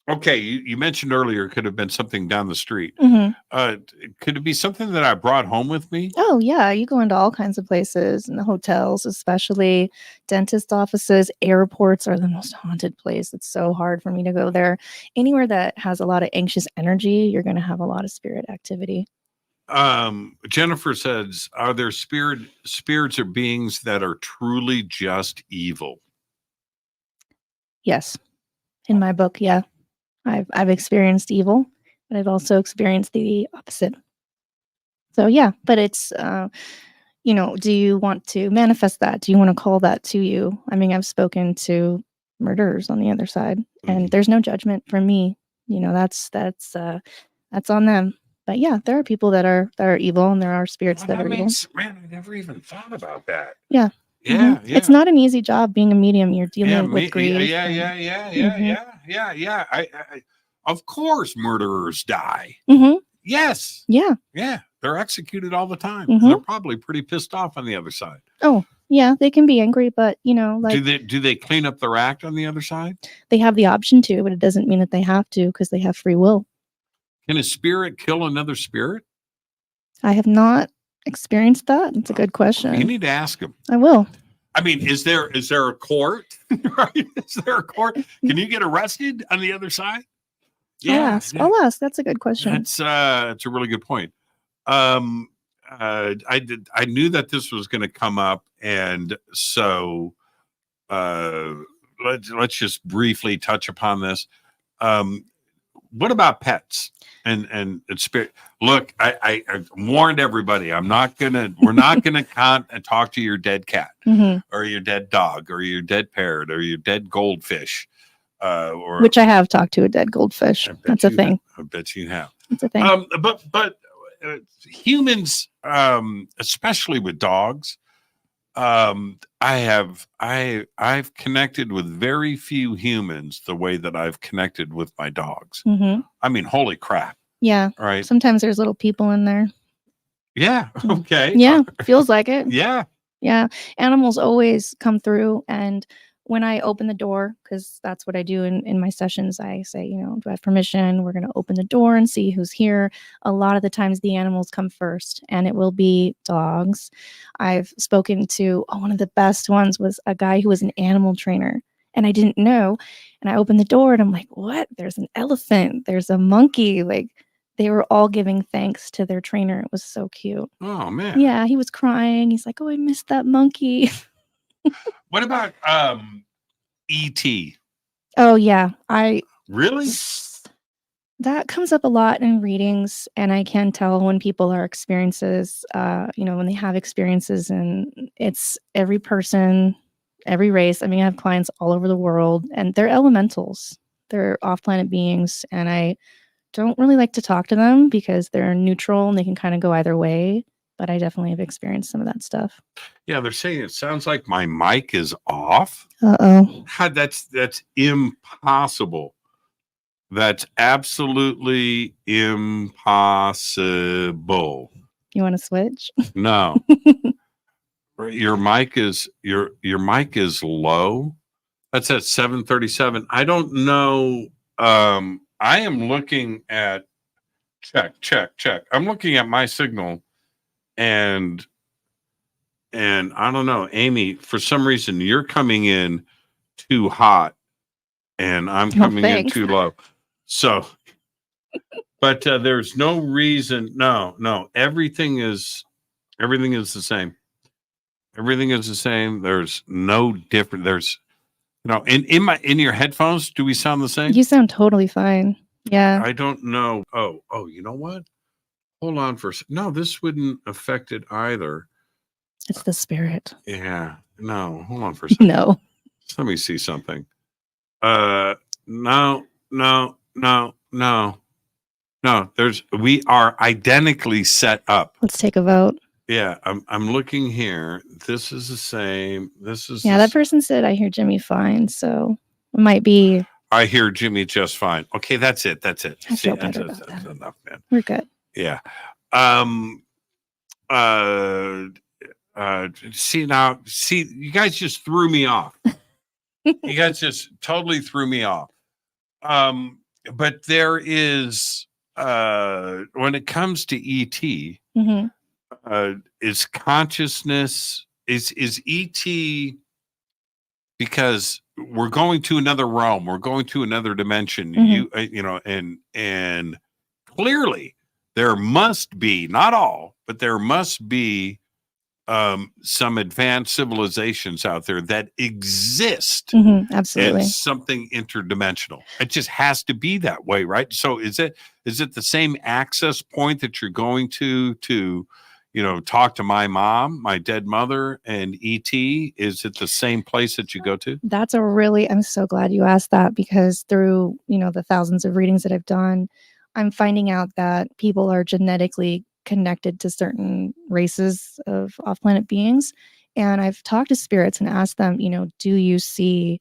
Okay, you mentioned earlier it could have been something down the street. Mm-hmm. Could it be something that I brought home with me? Oh, yeah. You go into all kinds of places, in the hotels, especially dentist offices. Airports are the most haunted place. It's so hard for me to go there. Anywhere that has a lot of anxious energy, you're going to have a lot of spirit activity. Jennifer says, are there spirits or beings that are truly just evil? Yes. In my book, yeah. I've experienced evil, but I've also experienced the opposite. So yeah, but it's do you want to manifest that? Do you want to call that to you? I mean, I've spoken to murderers on the other side, and there's no judgment from me. That's on them. But yeah, there are people that are evil, and there are spirits that are evil. Man, I never even thought about that. Yeah. Yeah, mm-hmm. It's not an easy job being a medium. You're dealing with grief. Yeah. I of course, murderers die. Mm-hmm. Yes. Yeah. Yeah. They're executed all the time. Mm-hmm. They're probably pretty pissed off on the other side. Oh, yeah. They can be angry, but like do they clean up their act on the other side? They have the option to, but it doesn't mean that they have to because they have free will. Can a spirit kill another spirit? I have not experienced that. It's a good question. You need to ask them. I will. I mean, is there a court? Right? Is there a court? Can you get arrested on the other side? Yeah, I'll ask. That's a good question. That's a really good point. I knew that this was going to come up, and so let's just briefly touch upon this. What about pets and spirit? Look, I warned everybody. We're not gonna talk to your dead cat or your dead dog or your dead parrot or your dead goldfish. Which I have talked to a dead goldfish. That's a thing. I bet you have. It's a thing. But humans, especially with dogs, I've connected with very few humans the way that I've connected with my dogs. Mm-hmm. I mean, holy crap. Yeah. Right. Sometimes there's little people in there. Yeah. Okay. Yeah. Feels like it. Yeah. Yeah. Animals always come through. And when I open the door, because that's what I do in my sessions, I say, do I have permission? We're going to open the door and see who's here. A lot of the times the animals come first, and it will be dogs. I've spoken to, one of the best ones was a guy who was an animal trainer, and I didn't know. And I opened the door and I'm like, what? There's an elephant. There's a monkey. Like, they were all giving thanks to their trainer. It was so cute. Oh, man. Yeah, he was crying. He's like, oh, I missed that monkey. What about E.T.? Oh, yeah. Really? That comes up a lot in readings, and I can tell when people are when they have experiences, and it's every person, every race. I mean, I have clients all over the world, and they're elementals. They're off-planet beings, and I don't really like to talk to them because they're neutral and they can kind of go either way. But I definitely have experienced some of that stuff. Yeah, they're saying it sounds like my mic is off. Uh-oh. That's impossible. That's absolutely impossible. You want to switch? No. Your mic is low. That's at 737. I don't know. I am looking at check. I'm looking at my signal, and I don't know, Amy, for some reason you're coming in too hot and I'm coming in too low. So, but there's no reason. No, everything is the same. Everything is the same. There's no different. There's, in your headphones, do we sound the same? You sound totally fine. Yeah. I don't know. Oh, you know what? Hold on for a second. No, this wouldn't affect it either. It's the spirit. Yeah. No, hold on for a second. No. Let me see something. No. We are identically set up. Let's take a vote. Yeah, I'm looking here. This is the same. This is that person said I hear Jimmy fine, so it might be. I hear Jimmy just fine. Okay, that's it. I feel better about that's enough, man. We're good. Yeah. See, you guys just threw me off. You guys just totally threw me off. But there is, when it comes to ET, is consciousness, is ET, because we're going to another realm, we're going to another dimension, and clearly there must be, not all, but there must be some advanced civilizations out there that exist. Absolutely. And something interdimensional. It just has to be that way, right? So is it the same access point that you're going to talk to my mom, my dead mother, and ET? Is it the same place that you go to? I'm so glad you asked that, because through, the thousands of readings that I've done, I'm finding out that people are genetically connected to certain races of off-planet beings. And I've talked to spirits and asked them, do you see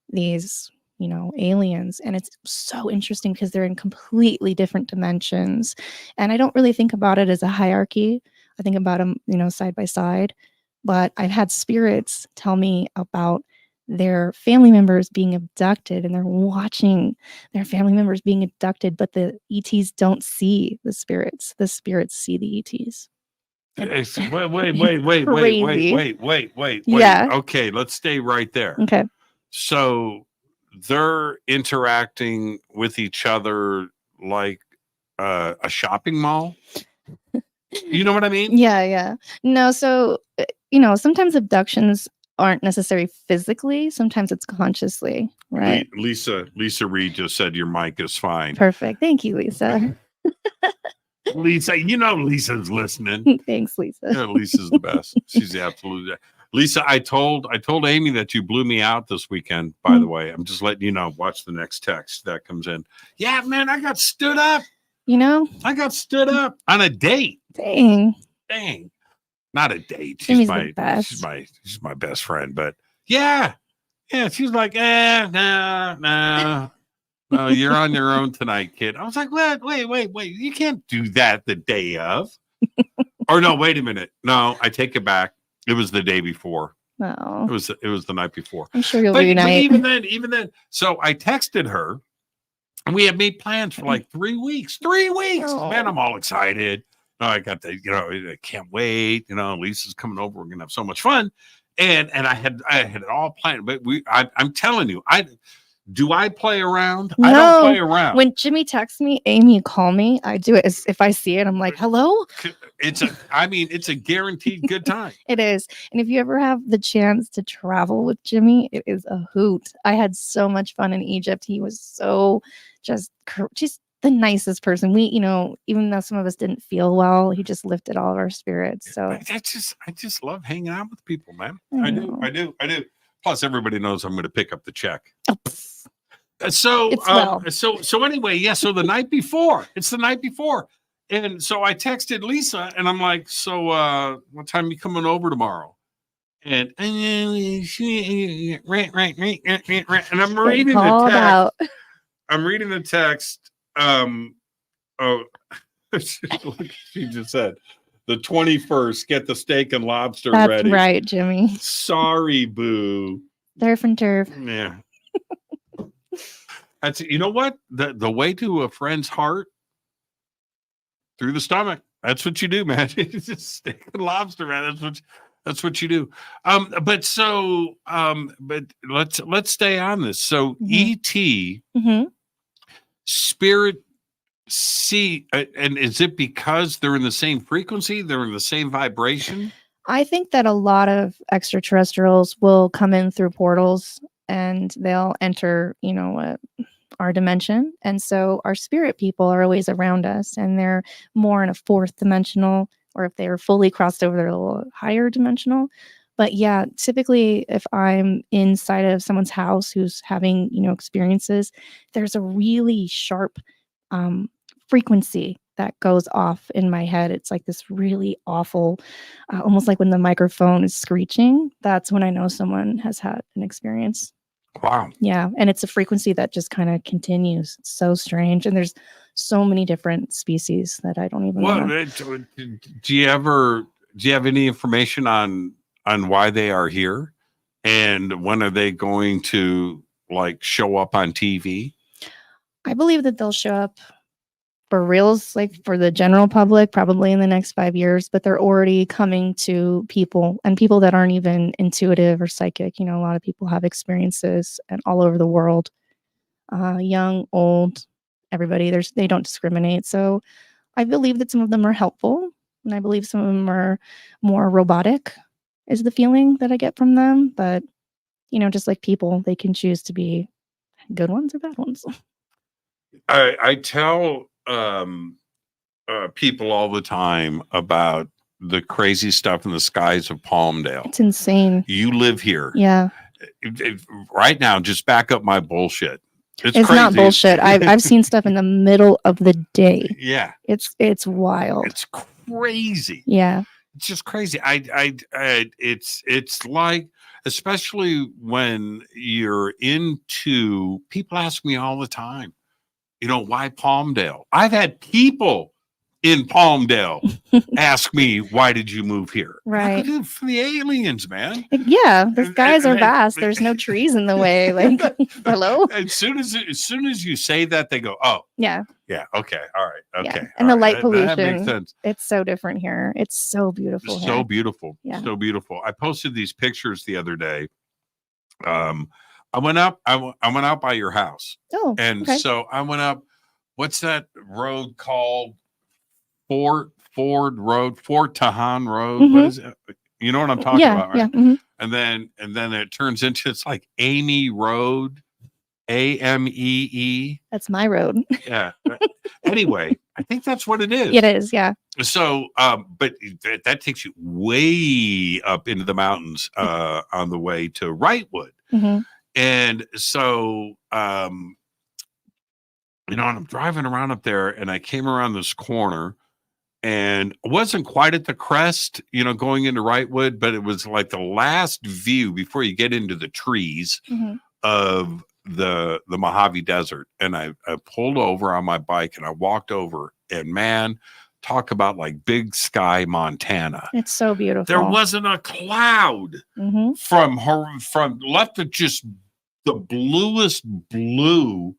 these, aliens? And it's so interesting because they're in completely different dimensions. And I don't really think about it as a hierarchy. I think about them, side by side. But I've had spirits tell me about their family members being abducted, and they're watching their family members being abducted, but the ETs don't see the spirits. The spirits see the ETs. Wait. Yeah. Okay, let's stay right there. Okay. So they're interacting with each other like a shopping mall. You know what I mean? Yeah. No, so sometimes abductions aren't necessarily physically, sometimes it's consciously, right? Lisa Reed just said your mic is fine. Perfect. Thank you, Lisa. Lisa, Lisa's listening. Thanks, Lisa. Yeah, Lisa's the best. She's the absolute best. Lisa, I told Amy that you blew me out this weekend, by the way. I'm just letting you know. Watch the next text that comes in. Yeah, man, I got stood up. I got stood up on a date. Dang. Not a date. She's my best friend. But yeah. She's like, no, you're on your own tonight, kid. I was like, wait, you can't do that the day of. Or no, wait a minute. No, I take it back. It was the day before. No, it was the night before. I'm sure you'll reunite. But even then. So I texted her, and we had made plans for like 3 weeks. 3 weeks, man. I'm all excited. I got the, I can't wait. Lisa's coming over. We're gonna have so much fun, and I had it all planned. But I'm telling you, do I play around? No. I don't play around. When Jimmy texts me, Amy, call me. I do it if I see it. I'm like, hello. It's a guaranteed good time. It is. And if you ever have the chance to travel with Jimmy, it is a hoot. I had so much fun in Egypt. He was so just the nicest person. We, even though some of us didn't feel well, he just lifted all of our spirits. So I just love hanging out with people, man. I do. Plus, everybody knows I'm going to pick up the check. So anyway, yeah. So the night before, it's the night before, and so I texted Lisa, and I'm like, so what time are you coming over tomorrow? And I'm reading the text. I'm reading the text. She just said the 21st, get the steak and lobster ready. That's right, Jimmy. Sorry, boo. Turf and turf. Yeah. That's, you know what? The way to a friend's heart through the stomach. That's what you do, man. Just steak and lobster, man. That's what you do. But let's stay on this. So ET spirit see, and is it because they're in the same frequency? They're in the same vibration? I think that a lot of extraterrestrials will come in through portals and they'll enter, our dimension. And so our spirit people are always around us, and they're more in a fourth dimensional, or if they are fully crossed over, they're a little higher dimensional. But yeah, typically if I'm inside of someone's house who's having, experiences, there's a really sharp frequency that goes off in my head. It's like this really awful, almost like when the microphone is screeching. That's when I know someone has had an experience. Wow. Yeah. And it's a frequency that just kind of continues. It's so strange. And there's so many different species that I don't even know. Do you have any information on why they are here? And when are they going to show up on TV? I believe that they'll show up for reals, for the general public, probably in the next 5 years, but they're already coming to people, and people that aren't even intuitive or psychic. A lot of people have experiences and all over the world, young, old, everybody. They don't discriminate. So I believe that some of them are helpful, and I believe some of them are more robotic, is the feeling that I get from them. But, just like people, they can choose to be good ones or bad ones. I tell people all the time about the crazy stuff in the skies of Palmdale. It's insane. You live here. Yeah. Right now, just back up my bullshit. It's crazy. Not bullshit. I've seen stuff in the middle of the day. Yeah. It's wild. It's crazy. Yeah. It's just crazy. It's like, especially when you're into, people ask me all the time, why Palmdale? I've had people in Palmdale ask me, why did you move here? Right. For the aliens, man. Yeah. The skies are vast. There's no trees in the way. Hello? As soon as you say that, they go, oh. Yeah. Yeah. Okay. All right. Okay. Yeah. And the light pollution. That makes sense. It's so different here. It's so beautiful. So beautiful. Yeah. So beautiful. I posted these pictures the other day. I went out by your house. Oh, and okay. So I went up. What's that road called? Fort Tahan Road. Mm-hmm. What is it? You know what I'm talking about, right? Yeah. Mm-hmm. And then it turns into, it's like Amy Road, AMEE. That's my road. Yeah. Anyway, I think that's what it is. It is. Yeah. So, but that takes you way up into the mountains on the way to Wrightwood. Mm-hmm. And so, and I'm driving around up there, and I came around this corner, and I wasn't quite at the crest, going into Wrightwood, but it was like the last view before you get into the trees of the Mojave Desert. And I pulled over on my bike, and I walked over, and man, talk about Big Sky, Montana. It's so beautiful. There wasn't a cloud from left to just the bluest blue.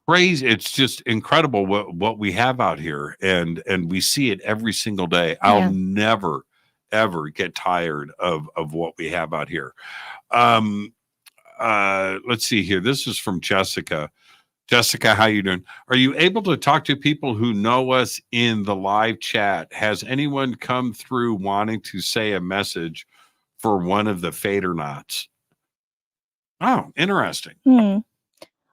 Crazy. It's just incredible what we have out here, and we see it every single day. I'll never ever get tired of what we have out here. Let's see here. This is from Jessica. Jessica, how you doing? Are you able to talk to people who know us in the live chat? Has anyone come through wanting to say a message for one of the Fadernauts? Oh, interesting.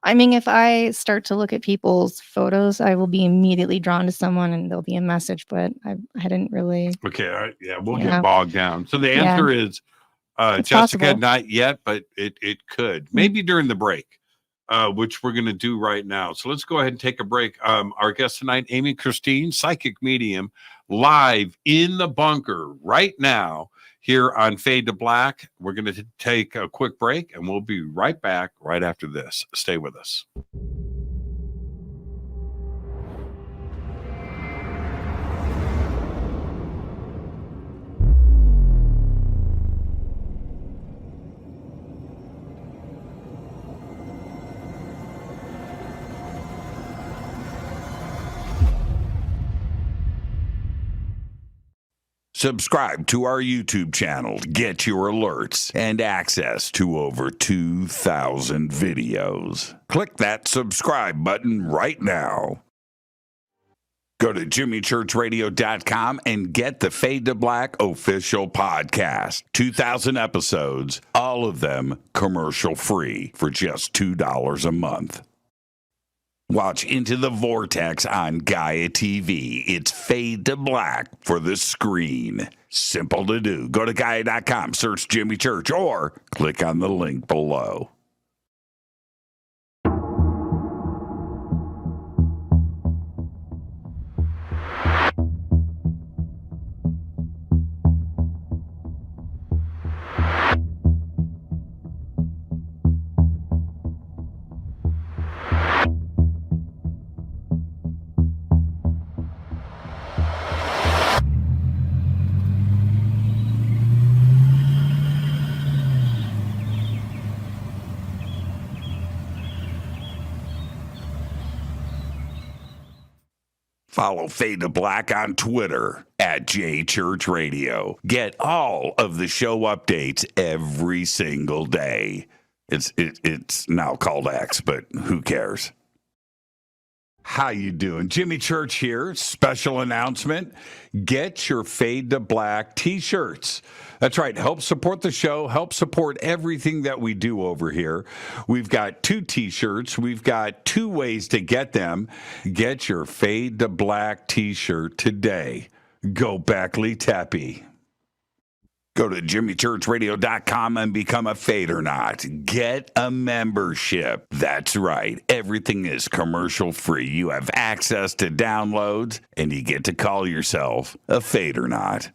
I mean, if I start to look at people's photos, I will be immediately drawn to someone, and there'll be a message, but I didn't really. Okay. We'll get bogged down. So the answer is Jessica, possible. Not yet, but it could. Maybe during the break, which we're going to do right now. So let's go ahead and take a break. Our guest tonight, Amy Kristine, psychic medium, live in the bunker right now here on Fade to Black. We're going to take a quick break, and we'll be right back right after this. Stay with us. Subscribe to our YouTube channel to get your alerts and access to over 2,000 videos. Click that subscribe button right now. Go to jimmychurchradio.com and get the Fade to Black official podcast. 2,000 episodes, all of them commercial free for just $2 a month. Watch Into the Vortex on Gaia TV. It's Fade to Black for the screen. Simple to do. Go to Gaia.com, search Jimmy Church, or click on the link below. Follow Fade to Black on Twitter at JChurchRadio. Get all of the show updates every single day. It's now called X, but who cares? How you doing? Jimmy Church here. Special announcement. Get your Fade to Black t-shirts. That's right. Help support the show. Help support everything that we do over here. We've got 2 t-shirts. We've got 2 ways to get them. Get your Fade to Black t-shirt today. Go Backley Tappy. Go to jimmychurchradio.com and become a Fadernaut. Get a membership. That's right. Everything is commercial free. You have access to downloads, and you get to call yourself a Fadernaut.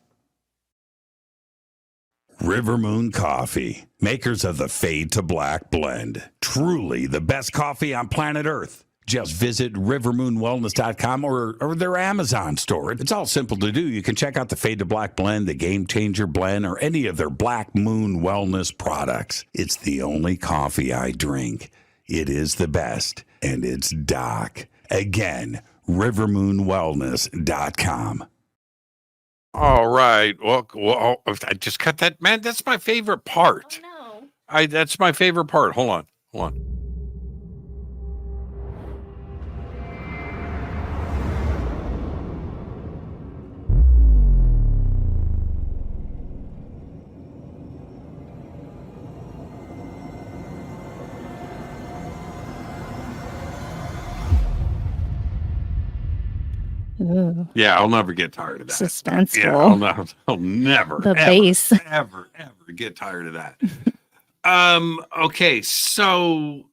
River Moon Coffee, makers of the Fade to Black blend. Truly the best coffee on planet Earth. Just visit rivermoonwellness.com or their Amazon store. It's all simple to do. You can check out the Fade to Black blend, the Game Changer blend, or any of their Black Moon Wellness products. It's the only coffee I drink. It is the best, and it's Doc. Again, rivermoonwellness.com. All right. Well, I just cut that. Man, that's my favorite part. Oh, no. That's my favorite part. Hold on. Ooh, Yeah, I'll never get tired of that. suspenseful. Yeah, I'll never, The ever, bass. ever get tired of that. Okay, so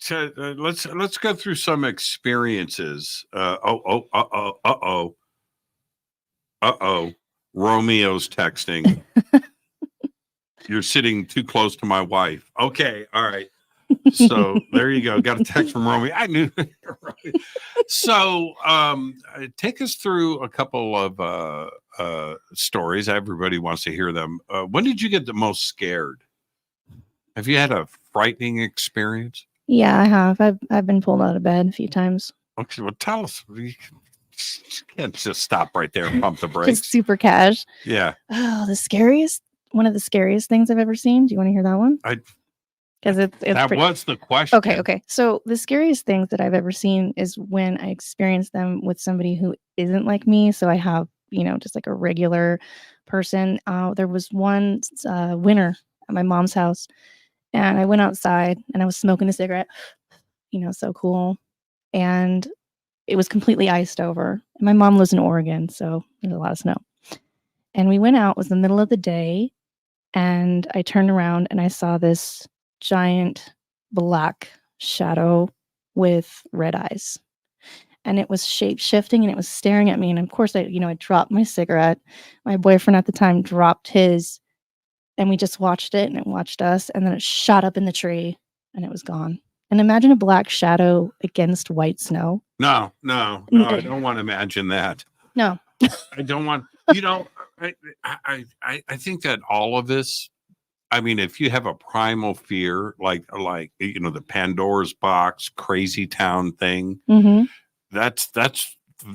let's go through some experiences. Romeo's texting. You're sitting too close to my wife. Okay, all right. So there you go. Got a text from Romeo. I knew. Right. So take us through a couple of stories. Everybody wants to hear them. When did you get the most scared? Have you had a frightening experience? Yeah, I have. I've been pulled out of bed a few times. Okay, well, tell us. You can't just stop right there and pump the brakes. Just super cash. Yeah. Oh, one of the scariest things I've ever seen. Do you want to hear that one? Because it's that pretty... was the question. Okay. So the scariest things that I've ever seen is when I experience them with somebody who isn't like me. So I have, just like a regular person. There was one winter at my mom's house, and I went outside and I was smoking a cigarette. So cool. And it was completely iced over. And my mom lives in Oregon, so there's a lot of snow. And we went out. It was the middle of the day, and I turned around and I saw this giant black shadow with red eyes, and it was shape shifting and it was staring at me. And of course I dropped my cigarette. My boyfriend at the time dropped his, and we just watched it, and it watched us, and then it shot up in the tree and it was gone. And imagine a black shadow against white snow. No, I don't want to imagine that. No. I don't want, I think that all of this, I mean, if you have a primal fear, like the Pandora's box, crazy town thing, Mm-hmm. that's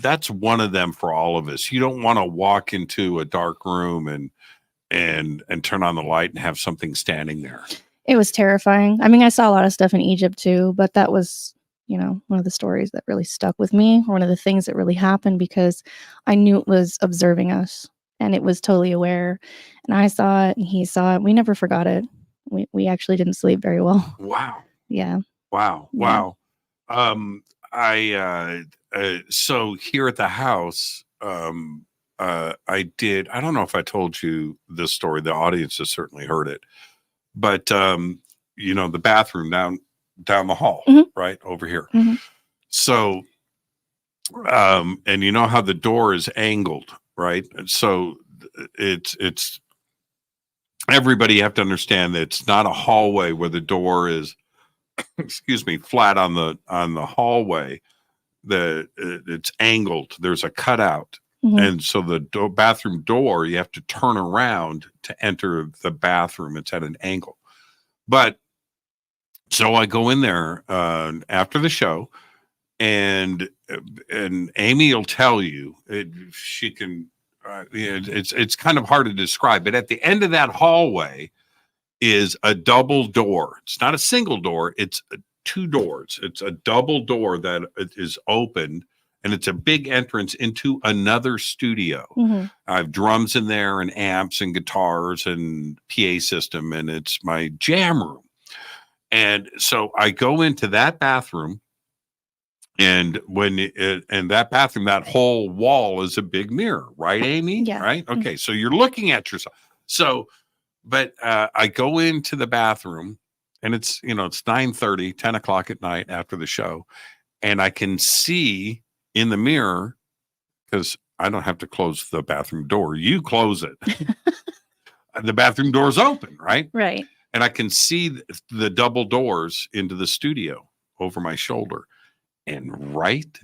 that's one of them for all of us. You don't want to walk into a dark room and turn on the light and have something standing there. It was terrifying. I mean, I saw a lot of stuff in Egypt too, but that was, one of the stories that really stuck with me, or one of the things that really happened, because I knew it was observing us and it was totally aware. And I saw it and he saw it. We never forgot it. We actually didn't sleep very well. Wow. Yeah. Wow. Yeah. Wow. So here at the house, I don't know if I told you this story. The audience has certainly heard it, but, the bathroom down the hall, right over here. Mm-hmm. So, and you know how the door is angled, right? And so it's everybody, you have to understand that it's not a hallway where the door is, excuse me, flat on the hallway. It's angled. There's a cutout. Mm-hmm. And so the bathroom door, you have to turn around to enter the bathroom. It's at an angle. But so I go in there after the show, and Amy will tell you, she can. It's kind of hard to describe, but at the end of that hallway is a double door. It's not a single door. It's two doors. It's a double door that is opened. And it's a big entrance into another studio. Mm-hmm. I have drums in there and amps and guitars and PA system, and it's my jam room. And so I go into that bathroom, and that bathroom, that whole wall is a big mirror, right, Amy? Yeah. Right? Okay. So you're looking at yourself. So, but I go into the bathroom, and it's 9:30, 10 o'clock at night after the show, and I can see in the mirror, because I don't have to close the bathroom door. You close it. The bathroom door's open, right? Right. And I can see the double doors into the studio over my shoulder. And right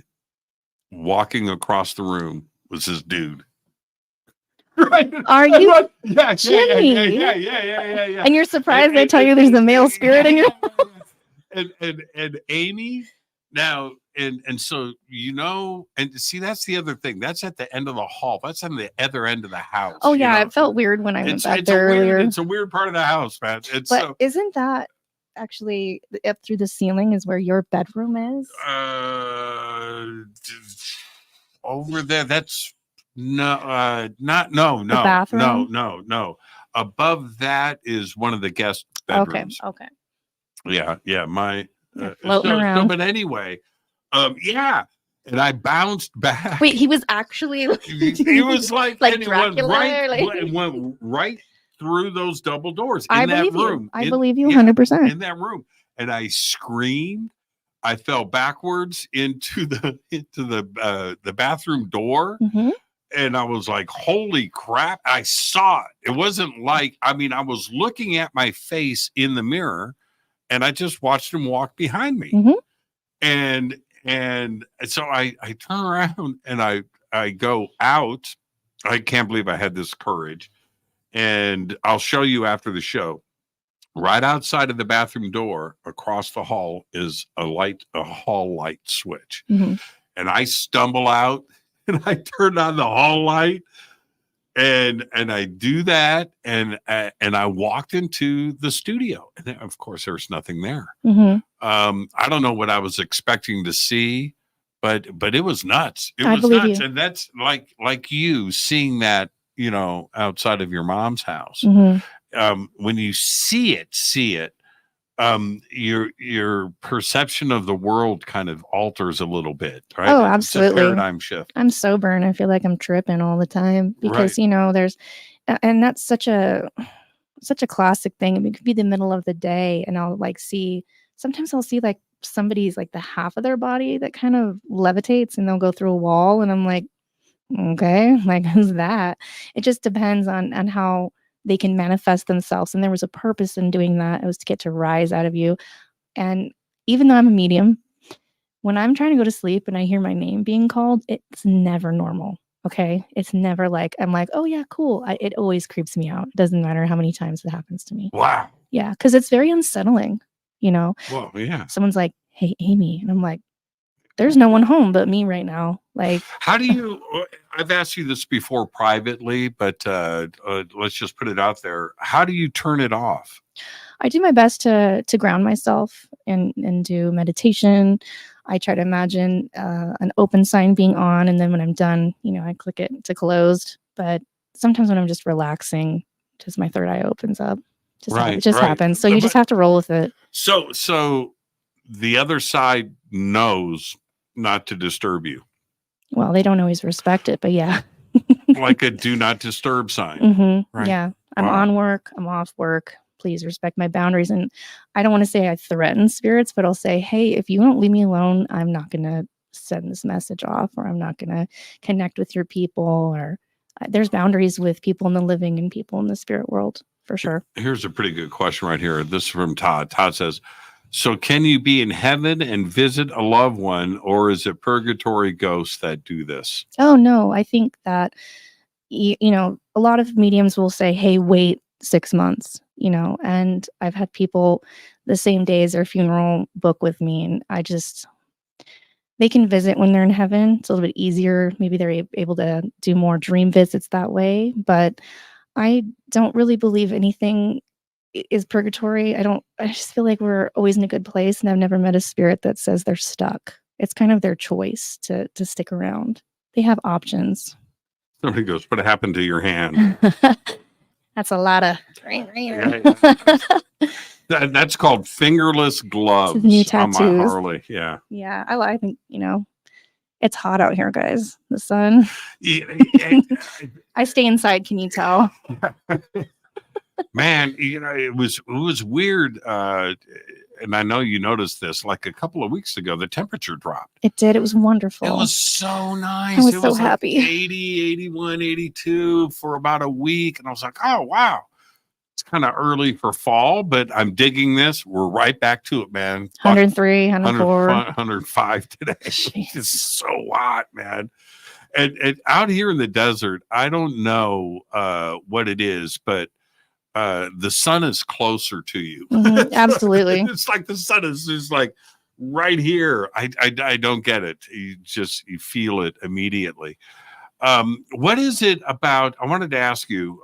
walking across the room was this dude. Right? Are you? Yeah, Jimmy? Yeah. And you're surprised I tell you there's a male spirit in your and Amy now. And so, and see, that's the other thing. That's at the end of the hall. That's on the other end of the house. Oh, yeah. It felt weird when I went back there earlier. It's a weird part of the house, man. But isn't that actually up through the ceiling is where your bedroom is? Over there. That's no. The bathroom? No. Above that is one of the guest bedrooms. Okay. Yeah. My floating around. but anyway. Yeah, and I bounced back. Wait, he was actually he was like Dracula, it went right through those double doors in that room. I believe you 100%. In that room, and I screamed. I fell backwards into the bathroom door, mm-hmm. and I was like, "Holy crap!" I saw it. It wasn't like I was looking at my face in the mirror, and I just watched him walk behind me, mm-hmm. And so I turn around and I go out. I can't believe I had this courage. And I'll show you after the show. Right outside of the bathroom door, across the hall, is a hall light switch. Mm-hmm. And I stumble out and I turn on the hall light. And I do that, and I walked into the studio, and then, of course, there's nothing there. Mm-hmm. I don't know what I was expecting to see, but it was nuts. It I was believe nuts, you. and that's like you seeing that, outside of your mom's house. Mm-hmm. When you see it. Your perception of the world kind of alters a little bit, right? Oh, It's absolutely. a paradigm shift. I'm sober and I feel like I'm tripping all the time because, there's, and that's such a classic thing. It could be the middle of the day and I'll sometimes I'll see like somebody's like the half of their body that kind of levitates and they'll go through a wall. And I'm like, okay, like who's that? It just depends on how they can manifest themselves. And there was a purpose in doing that. It was to get to rise out of you. And even though I'm a medium, when I'm trying to go to sleep and I hear my name being called, it's never normal. Okay. It's never like, I'm like, oh yeah, cool. It always creeps me out. It doesn't matter how many times it happens to me. Wow. Yeah. Because it's very unsettling, Well, yeah. Someone's like, hey, Amy. And I'm like, there's no one home but me right now. Like, how do you, I've asked you this before privately, but let's just put it out there. How do you turn it off? I do my best to ground myself and do meditation. I try to imagine an open sign being on, and then when I'm done, I click it to closed. But sometimes when I'm just relaxing, just my third eye opens up. It just happens. So you just have to roll with it. So the other side knows not to disturb you. Well, they don't always respect it, but yeah. Like a do not disturb sign. Mm-hmm. Right. Yeah. I'm on work. I'm off work. Please respect my boundaries. And I don't want to say I threaten spirits, but I'll say, hey, if you don't leave me alone, I'm not going to send this message off, or I'm not going to connect with your people, or there's boundaries with people in the living and people in the spirit world, for sure. Here's a pretty good question right here. This is from Todd. Todd says, so can you be in heaven and visit a loved one, or is it purgatory ghosts that do this? Oh, no. I think that, a lot of mediums will say, hey, wait 6 months, and I've had people the same day as their funeral book with me, and they can visit when they're in heaven. It's a little bit easier. Maybe they're able to do more dream visits that way, but I don't really believe anything is purgatory. I just feel like we're always in a good place, and I've never met a spirit that says they're stuck. It's kind of their choice to stick around. They have options. Somebody goes, what happened to your hand? That's a lot of. That's called fingerless gloves New on my tattoos. Harley. Yeah. Yeah, I think, it's hot out here, guys. The sun. I stay inside, can you tell? Man, it was weird. And I know you noticed this, like a couple of weeks ago, the temperature dropped. It did. It was wonderful. It was so nice. I was it so was happy. Like 80, 81, 82 for about a week. And I was like, oh, wow. It's kind of early for fall, but I'm digging this. We're right back to it, man. 103, 104. 105 today. It's so hot, man. And out here in the desert, I don't know what it is, but the sun is closer to you. Mm-hmm, absolutely. It's like the sun is just like right here. I don't get it. You feel it immediately. What is it about? I wanted to ask you,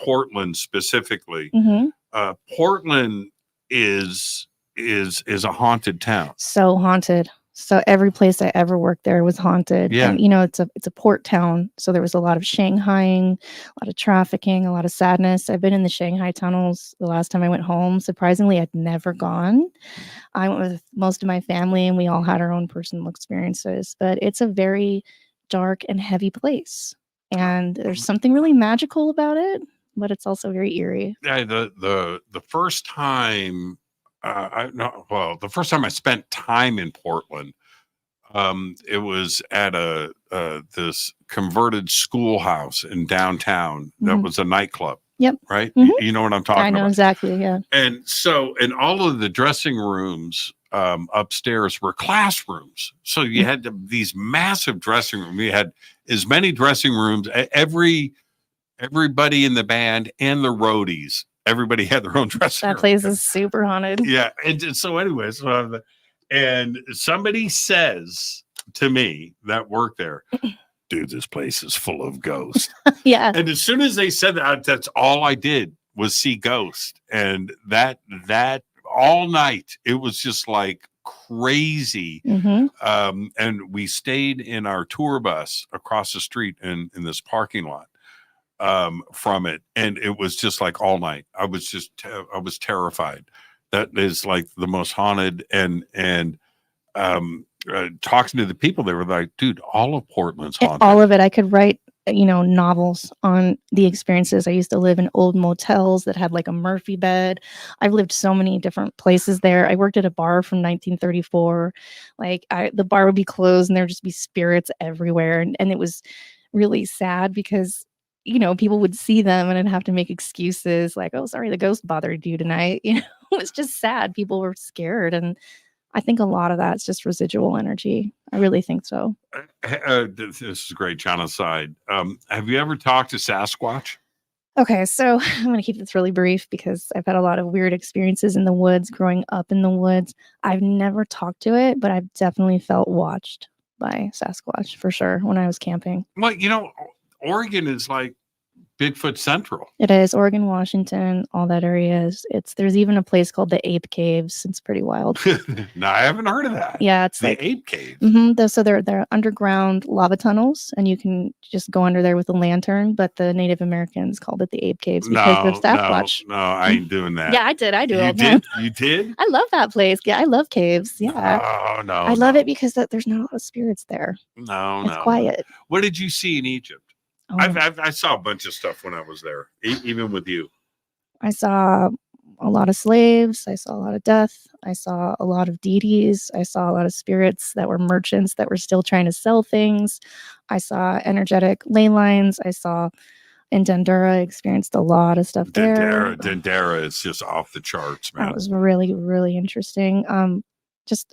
Portland specifically. Mm-hmm. Portland is a haunted town. So haunted. So every place I ever worked there was haunted. Yeah. And, it's a port town. So there was a lot of Shanghaiing, a lot of trafficking, a lot of sadness. I've been in the Shanghai tunnels the last time I went home. Surprisingly, I'd never gone. I went with most of my family, and we all had our own personal experiences. But it's a very dark and heavy place. And there's something really magical about it, but it's also very eerie. Yeah, the first time the first time I spent time in Portland, it was at this converted schoolhouse in downtown that Mm-hmm. was a nightclub. Yep. Right? Mm-hmm. You know what I'm talking about? I know exactly, yeah. And so in all of the dressing rooms upstairs were classrooms. So you had these massive dressing rooms. You had as many dressing rooms, everybody in the band and the roadies. Everybody had their own dressing room. That place is super haunted. Yeah. And so anyway, and somebody says to me that worked there, dude, this place is full of ghosts. Yeah. And as soon as they said that, that's all I did was see ghosts. And that all night, it was just like crazy. Mm-hmm. And we stayed in our tour bus across the street in this parking lot from it. And it was just like all night. I was terrified. That is like the most haunted and talking to the people, they were like, dude, all of Portland's haunted. All of it. I could write, novels on the experiences. I used to live in old motels that had like a Murphy bed. I've lived so many different places there. I worked at a bar from 1934. Like the bar would be closed and there'd just be spirits everywhere. And it was really sad because, people would see them and I'd have to make excuses like, oh, sorry, the ghost bothered you tonight. It was just sad. People were scared. And I think a lot of that's just residual energy. I really think so. This is great, John aside. Have you ever talked to Sasquatch? Okay, so I'm going to keep this really brief because I've had a lot of weird experiences in the woods, growing up in the woods. I've never talked to it, but I've definitely felt watched. by Sasquatch for sure when I was camping. Well, Oregon is like Bigfoot Central. It is Oregon, Washington, all that area there's even a place called the Ape Caves. It's pretty wild. No, I haven't heard of that. Yeah, it's the like Ape Cave. So they're underground lava tunnels, and you can just go under there with a lantern. But the Native Americans called it the Ape Caves because of Sasquatch. No, I ain't doing that. Yeah, I did. I do. You all the did? time. You did? I love that place. Yeah, I love caves. Yeah. Oh no. I love it because there's not a lot of spirits there. No, It's quiet. What did you see in Egypt? Oh. I saw a bunch of stuff when I was there, even with you. I saw a lot of slaves. I saw a lot of death. I saw a lot of deities. I saw a lot of spirits that were merchants that were still trying to sell things. I saw energetic ley lines. I saw in Dendera, experienced a lot of stuff there. Dendera is just off the charts, man. That was really, really interesting.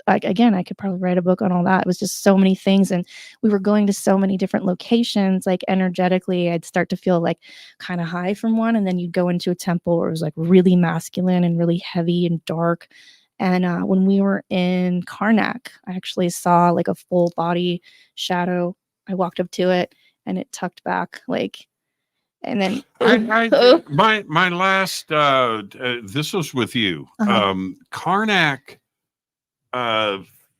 Again, I could probably write a book on all that. It was just so many things, and we were going to so many different locations. Like energetically, I'd start to feel like kind of high from one, and then you'd go into a temple where it was like really masculine and really heavy and dark. And when we were in Karnak, I actually saw like a full body shadow. I walked up to it, and it tucked back and then my last this was with you. Karnak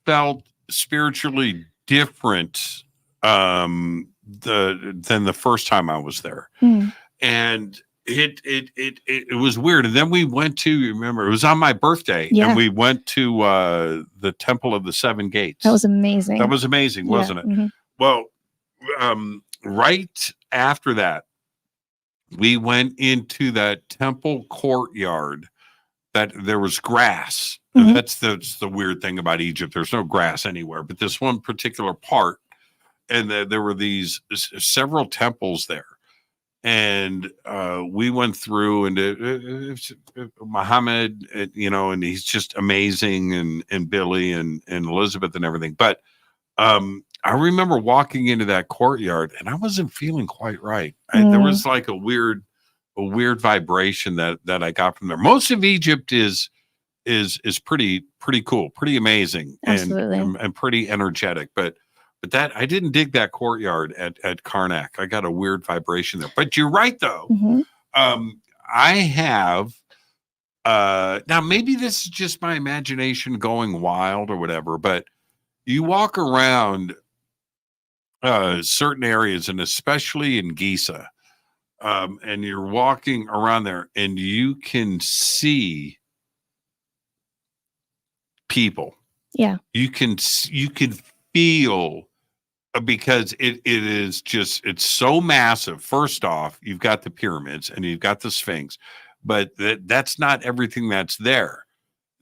felt spiritually different than the first time I was there. And it was weird. And then we went to, remember, it was on my birthday, and we went to the Temple of the Seven Gates. That was amazing. That was amazing, wasn't it? Well, right after that, we went into that temple courtyard that there was grass. That's the weird thing about Egypt. There's no grass anywhere, but this one particular part, and there were these several temples there. And we went through, and Muhammad, and he's just amazing, and Billy and Elizabeth and everything. But I remember walking into that courtyard, and I wasn't feeling quite right. There was like a weird vibration that I got from there. Most of Egypt is pretty cool, pretty amazing, and pretty energetic. But that I didn't dig that courtyard at Karnak. I got a weird vibration there. But you're right though. I have now maybe this is just my imagination going wild or whatever, but you walk around certain areas, and especially in Giza, and you're walking around there, and you can see people. Yeah, you can feel, because it is just, it's so massive. First off, you've got the pyramids and you've got the Sphinx, but that's not everything that's there.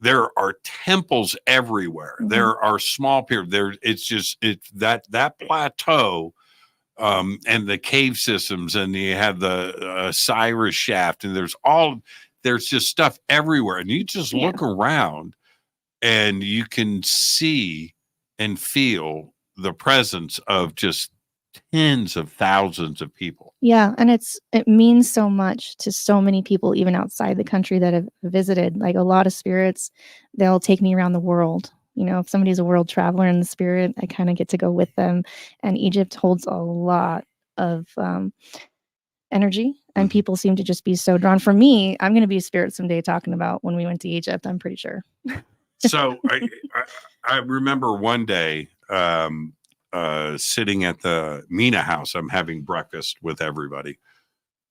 There are temples everywhere. There are small pyramids. It's that plateau, and the cave systems, and you have the Cyrus shaft, and there's just stuff everywhere. And you just look around, and you can see and feel the presence of just tens of thousands of people. Yeah, and it means so much to so many people, even outside the country, that have visited. Like a lot of spirits, they'll take me around the world. If somebody's a world traveler in the spirit, I kind of get to go with them. And Egypt holds a lot of energy, and people seem to just be so drawn. For me, I'm going to be a spirit someday talking about when we went to Egypt, I'm pretty sure. So I remember one day sitting at the Mina house. I'm having breakfast with everybody,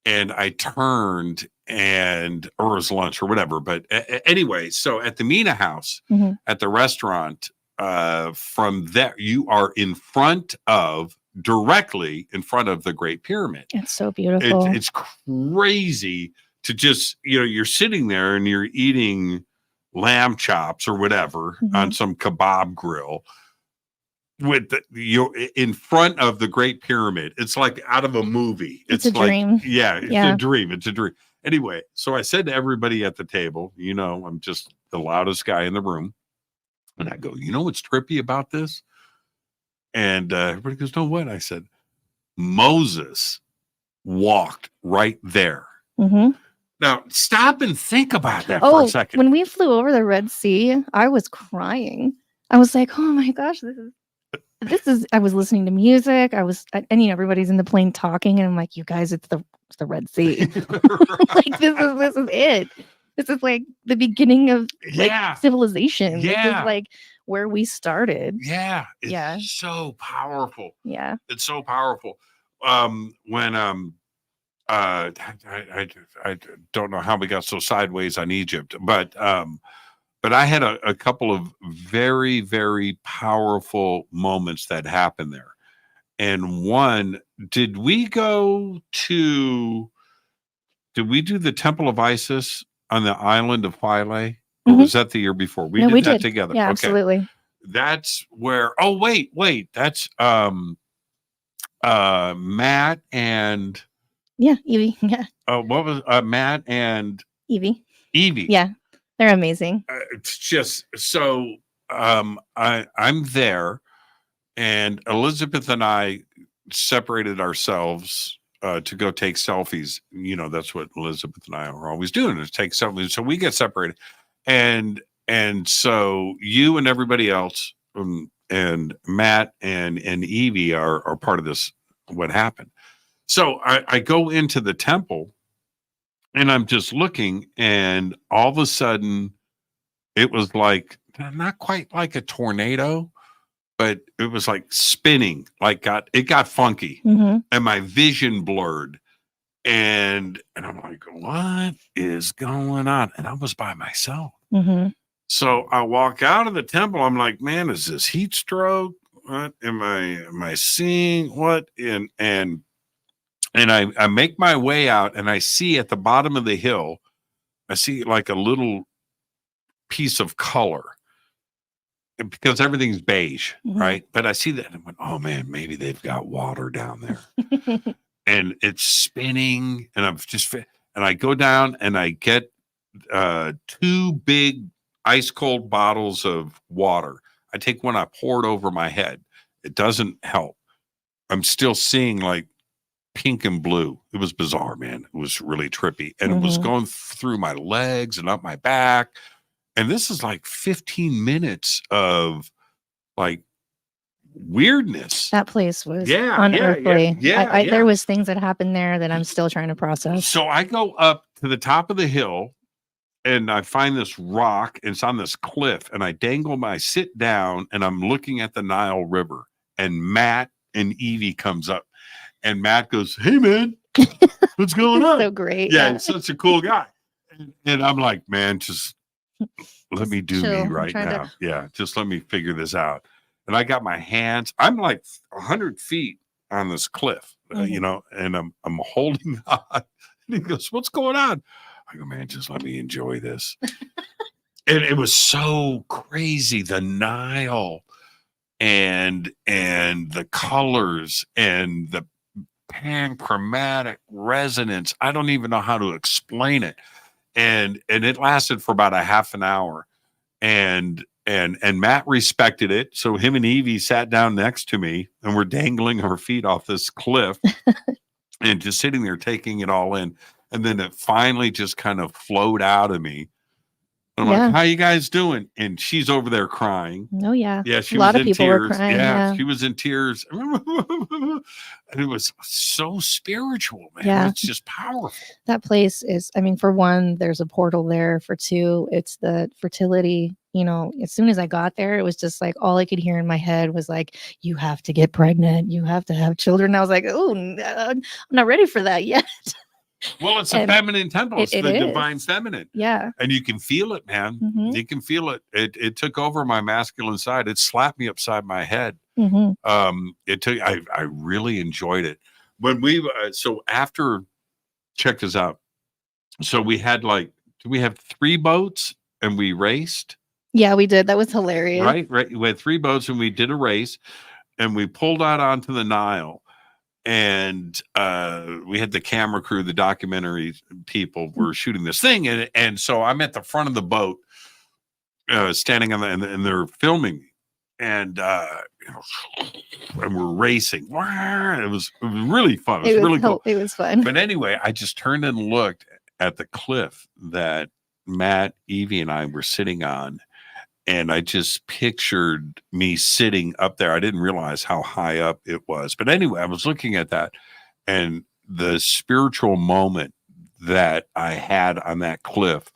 and I turned, or it was lunch or whatever. But anyway, so at the Mina house, at the restaurant, from there, you are directly in front of the Great Pyramid. It's so beautiful. It's crazy to just, you're sitting there and you're eating lamb chops or whatever on some kebab grill with you're in front of the Great Pyramid. It's like out of a movie. It's a dream. Yeah, it's a dream. It's a dream. Anyway, so I said to everybody at the table, I'm just the loudest guy in the room. And I go, what's trippy about this? And everybody goes, no, what? I said, Moses walked right there. Now, stop and think about that for a second. When we flew over the Red Sea, I was crying. I was like, oh my gosh, this is I was listening to music. And everybody's in the plane talking, and I'm like, you guys, it's the Red Sea. Like this is it. This is like the beginning of civilization. This is like where we started. Yeah. It's so powerful. Yeah. It's so powerful. When I don't know how we got so sideways on Egypt, but I had a couple of very, very powerful moments that happened there. And one, did we do the Temple of Isis on the island of Philae? Or was that the year before? We did that together. Yeah, absolutely. That's where, wait, that's Matt and Evie. Yeah. What was Matt and Evie? Evie. Yeah. They're amazing. It's just so I'm there, and Elizabeth and I separated ourselves to go take selfies. That's what Elizabeth and I are always doing, is take selfies. So we get separated, and so you and everybody else, and Matt and Evie are part of this. What happened? So I go into the temple, and I'm just looking, and all of a sudden, it was like, not quite like a tornado, but it was like spinning, it got funky, and my vision blurred, and I'm like, what is going on? And I was by myself. So I walk out of the temple. I'm like, man, is this heat stroke? What am I seeing? What? And I make my way out, and I see at the bottom of the hill, I see like a little piece of color, because everything's beige, right? But I see that, and I went, oh man, maybe they've got water down there. And it's spinning, and I go down, and I get 2 big ice cold bottles of water. I take one, I pour it over my head. It doesn't help. I'm still seeing like pink and blue. It was bizarre, man. It was really trippy. And it was going through my legs and up my back. And this is like 15 minutes of like weirdness. That place was unearthly. There was things that happened there that I'm still trying to process. So I go up to the top of the hill, and I find this rock, and it's on this cliff, and I sit down, and I'm looking at the Nile River, and Matt and Evie comes up, and Matt goes, hey man, what's going on? So great. Yeah, he's such a cool guy. And I'm like, man, just let me do chill. me right now. Yeah, just let me figure this out. And I got my hands, I'm like 100 feet on this cliff, and I'm holding on. And he goes, what's going on? I go, man, just let me enjoy this. And it was so crazy. The Nile and the colors and the panchromatic resonance. I don't even know how to explain it. And it lasted for about a half an hour. And Matt respected it. So him and Evie sat down next to me, and we're dangling our feet off this cliff and just sitting there taking it all in. And then it finally just kind of flowed out of me. I'm like, how you guys doing? And she's over there crying. Oh, yeah. Yeah, she a was lot of in people tears. were crying. Yeah, she was in tears. And it was so spiritual, man. Yeah. It's just powerful. That place is, for one, there's a portal there. For two, it's the fertility. As soon as I got there, it was just like all I could hear in my head was like, you have to get pregnant. You have to have children. And I was like, oh, I'm not ready for that yet. Well, it's a feminine temple. It's the divine feminine. Yeah. And you can feel it, man. You can feel it. It took over my masculine side. It slapped me upside my head. I really enjoyed it. When so after, check this out. So we had we have 3 boats, and we raced? Yeah, we did. That was hilarious. Right. We had 3 boats, and we did a race, and we pulled out onto the Nile. And we had the camera crew, the documentary people were shooting this thing. And so I'm at the front of the boat, standing on and they're filming me. And, and we're racing. It was really fun. It was really cool. It was fun. But anyway, I just turned and looked at the cliff that Matt, Evie, and I were sitting on. And I just pictured me sitting up there. I didn't realize how high up it was. But anyway, I was looking at that, and the spiritual moment that I had on that cliff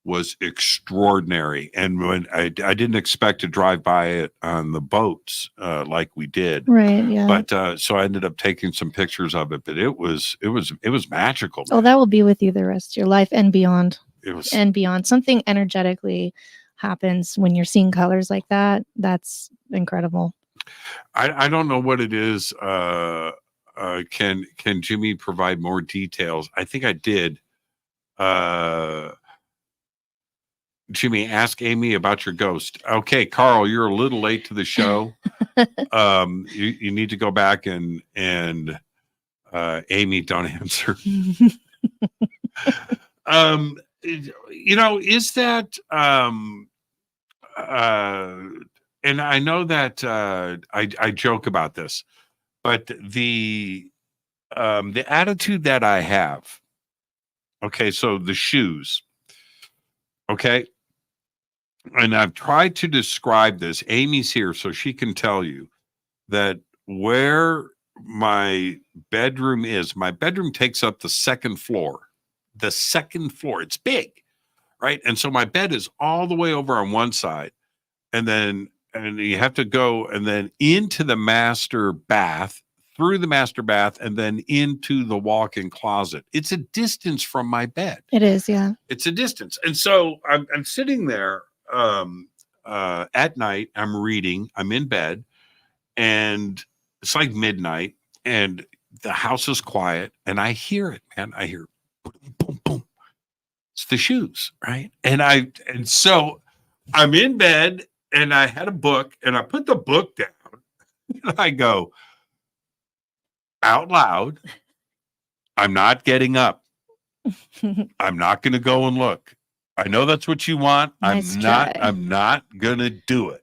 was extraordinary. And when I didn't expect to drive by it on the boats like we did. Right. Yeah. But so I ended up taking some pictures of it, but it was magical. Oh, that will be with you the rest of your life and beyond. It was, and beyond. Something energetically happens when you're seeing colors like that. That's incredible. I don't know what it is. Can Jimmy provide more details? I think I did. Jimmy, ask Amy about your ghost. Okay, Carl, you're a little late to the show. You need to go back and Amy, don't answer. Is that and I know that I joke about this, but the attitude that I have, okay, so the shoes, okay, and I've tried to describe this. Amy's here, so she can tell you that where my bedroom is, my bedroom takes up the second floor. The second floor, it's big, right? And so my bed is all the way over on one side, and you have to go and then into the master bath, through the master bath, and then into the walk-in closet. It's a distance from my bed. It is, yeah. It's a distance. And so I'm sitting there at night, I'm reading, I'm in bed, and it's like midnight, and the house is quiet, and I hear it, man. I hear boom, boom, boom. It's the shoes, right? And so I'm in bed, and I had a book, and I put the book down, and I go out loud, I'm not getting up. I'm not going to go and look. I know that's what you want. Nice I'm not going to do it.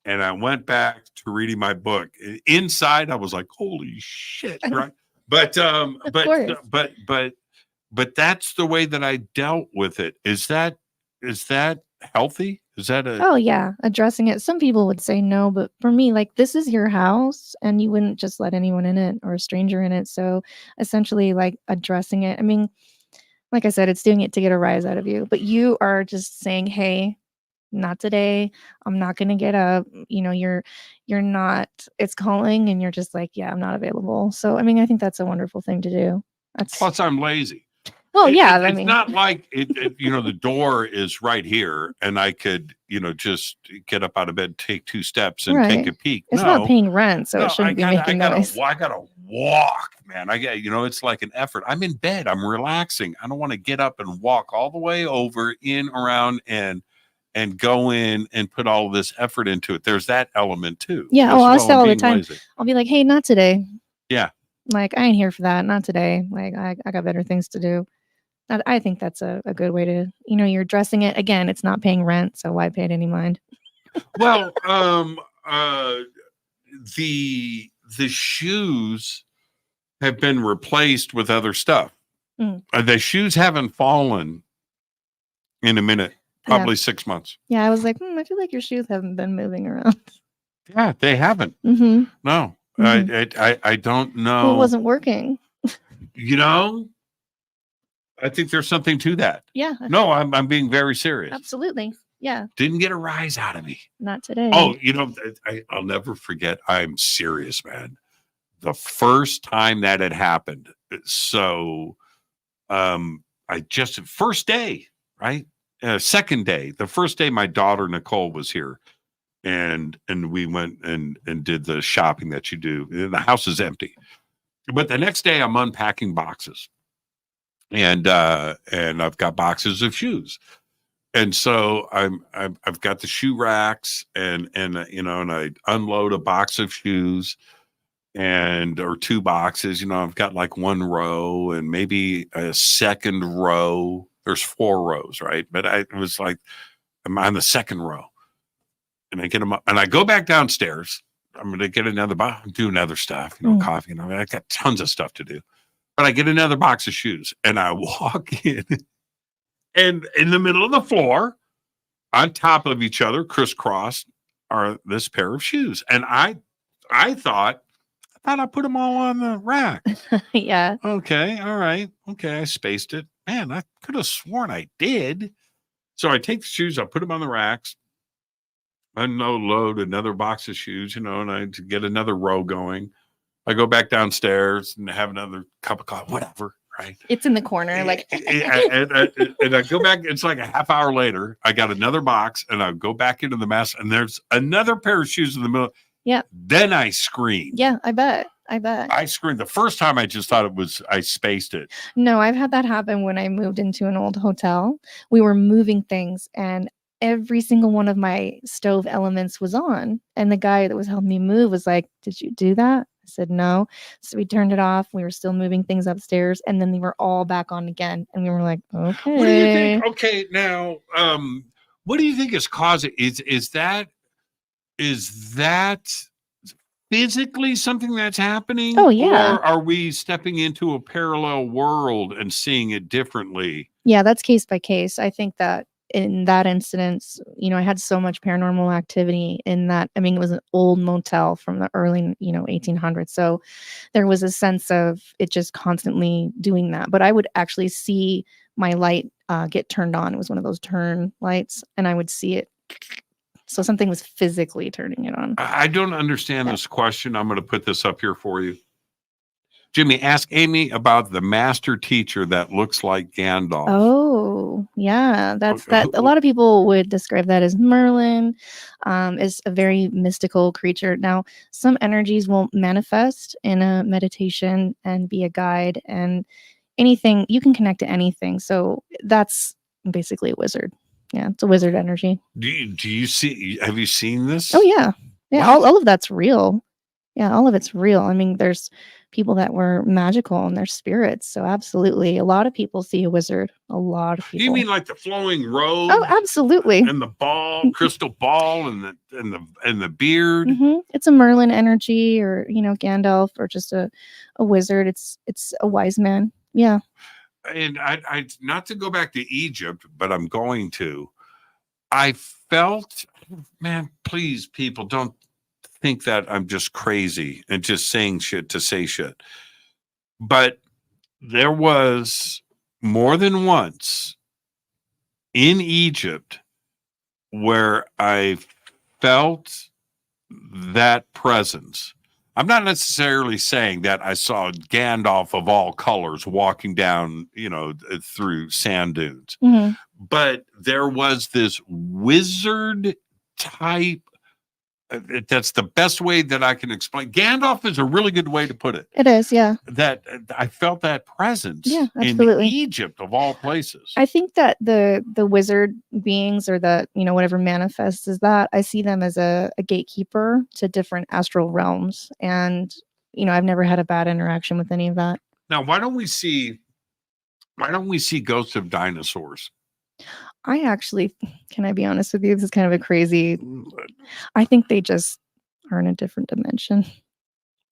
And I went back to reading my book. Inside, I was like, holy shit, right? But that's the way that I dealt with it. Is that healthy? Is that Oh yeah, addressing it. Some people would say no, but for me, like, this is your house and you wouldn't just let anyone in it or a stranger in it. So essentially, like, addressing it. I mean, like I said, it's doing it to get a rise out of you, but you are just saying, hey, not today. I'm not going to get up. You're not, it's calling, and you're just like, yeah, I'm not available. So, I mean, I think that's a wonderful thing to do. Plus I'm lazy. Well, yeah, it's I mean, not like the door is right here, and I could, just get up out of bed, take 2 steps, and take a peek. It's not paying rent, so it shouldn't be making noise. I gotta walk, man. It's like an effort. I'm in bed. I'm relaxing. I don't want to get up and walk all the way over, in, around, and go in and put all of this effort into it. There's that element too. Yeah. I'll say all the time. Lazy. I'll be like, hey, not today. Yeah. Like, I ain't here for that. Not today. Like, I got better things to do. I think that's a good way to, you're addressing it. Again, it's not paying rent, so why pay it any mind? Well, the shoes have been replaced with other stuff. The shoes haven't fallen in a minute, probably 6 months. Yeah, I was like, I feel like your shoes haven't been moving around. Yeah, they haven't. Mm-hmm. No, I don't know. Well, it wasn't working. I think there's something to that. Yeah. No, I'm being very serious. Absolutely. Yeah. Didn't get a rise out of me. Not today. Oh, I'll never forget. I'm serious, man. The first time that had happened. So, first day, right? Second day, the first day my daughter Nicole was here, and we went and did the shopping that you do. The house is empty, but the next day I'm unpacking boxes. And I've got boxes of shoes, and so I've got the shoe racks, and I unload a box of shoes, or 2 boxes. I've got like 1 row and maybe a second row. There's 4 rows, right? But it was like I'm on the second row, and I get them up, and I go back downstairs. I'm going to get another box, do another stuff, coffee. I got tons of stuff to do. But I get another box of shoes, and I walk in, and in the middle of the floor on top of each other, crisscrossed, are this pair of shoes. And I thought I put them all on the rack. Yeah. Okay, all right. Okay, I spaced it. Man, I could have sworn I did. So I take the shoes, I put them on the racks, unload another box of shoes, and I get another row going. I go back downstairs and have another cup of coffee, whatever, right? It's in the corner, like. and I go back. It's like a half hour later. I got another box, and I go back into the mess, and there's another pair of shoes in the middle. Yeah. Then I screamed. Yeah, I bet. I screamed. The first time I just thought I spaced it. No, I've had that happen when I moved into an old hotel. We were moving things, and every single one of my stove elements was on. And the guy that was helping me move was like, "Did you do that?" I said, "No." So we turned it off. We were still moving things upstairs, and then they were all back on again. And we were like, "Okay." What do you think? Okay, now, what do you think is causing? Is that physically something that's happening? Oh, yeah. Or are we stepping into a parallel world and seeing it differently? Yeah, that's case by case. I think that in that instance, I had so much paranormal activity in that. I mean, it was an old motel from the early, 1800s. So there was a sense of it just constantly doing that. But I would actually see my light get turned on. It was one of those turn lights, and I would see it. So something was physically turning it on. I don't understand this question. I'm going to put this up here for you. Jimmy, ask Amy about the master teacher that looks like Gandalf. Oh, yeah. That's that. A lot of people would describe that as Merlin. Is a very mystical creature. Now, some energies will manifest in a meditation and be a guide, and anything, you can connect to anything. So that's basically a wizard. Yeah, it's a wizard energy. Do you see? Have you seen this? Oh, yeah. Yeah, all of that's real. Yeah, all of it's real. I mean, there's people that were magical and they're spirits. So absolutely. A lot of people see a wizard. A lot of people. You mean like the flowing robe? Oh, absolutely. And the ball, crystal ball, and the beard. Mm-hmm. It's a Merlin energy, or Gandalf, or just a wizard. It's a wise man. Yeah. And I not to go back to Egypt, but I'm going to. I felt, man, please, people, don't think that I'm just crazy and just saying shit to say shit. But there was more than once in Egypt where I felt that presence. I'm not necessarily saying that I saw Gandalf of all colors walking down, through sand dunes, Mm-hmm. but there was this wizard type. That's the best way that I can explain. Gandalf is a really good way to put it. It is, yeah. That I felt that presence in Egypt of all places. I think that the wizard beings, or the whatever manifests is that, I see them as a gatekeeper to different astral realms, and I've never had a bad interaction with any of that. Now, why don't we see ghosts of dinosaurs? I actually, can I be honest with you? This is kind of a crazy. I think they just are in a different dimension,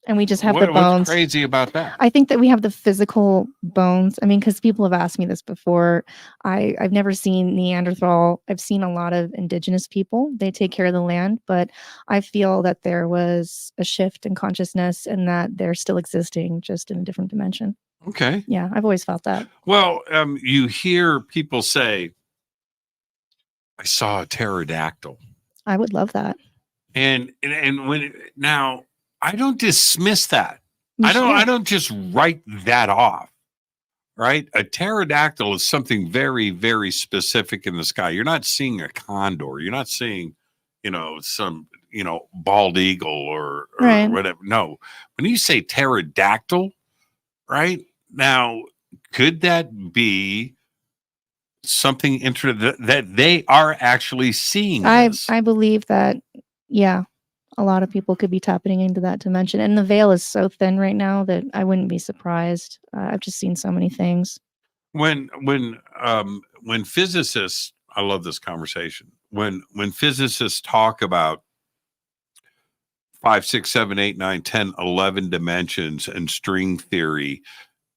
and we just have the bones. What's crazy about that? I think that we have the physical bones. I mean, because people have asked me this before. I've never seen Neanderthal. I've seen a lot of indigenous people. They take care of the land, but I feel that there was a shift in consciousness, and that they're still existing, just in a different dimension. Okay. Yeah, I've always felt that. Well, you hear people say, I saw a pterodactyl. I would love that. And now I don't dismiss that. You should. I don't just write that off. Right? A pterodactyl is something very, very specific in the sky. You're not seeing a condor. You're not seeing, some, bald eagle or Right. whatever. No. When you say pterodactyl, right? Now, could that be something that they are actually seeing? I believe that, yeah, a lot of people could be tapping into that dimension, and the veil is so thin right now that I wouldn't be surprised. I've just seen so many things. When physicists, I love this conversation. When physicists talk about 5, 6, 7, 8, 9, 10, 11 dimensions and string theory,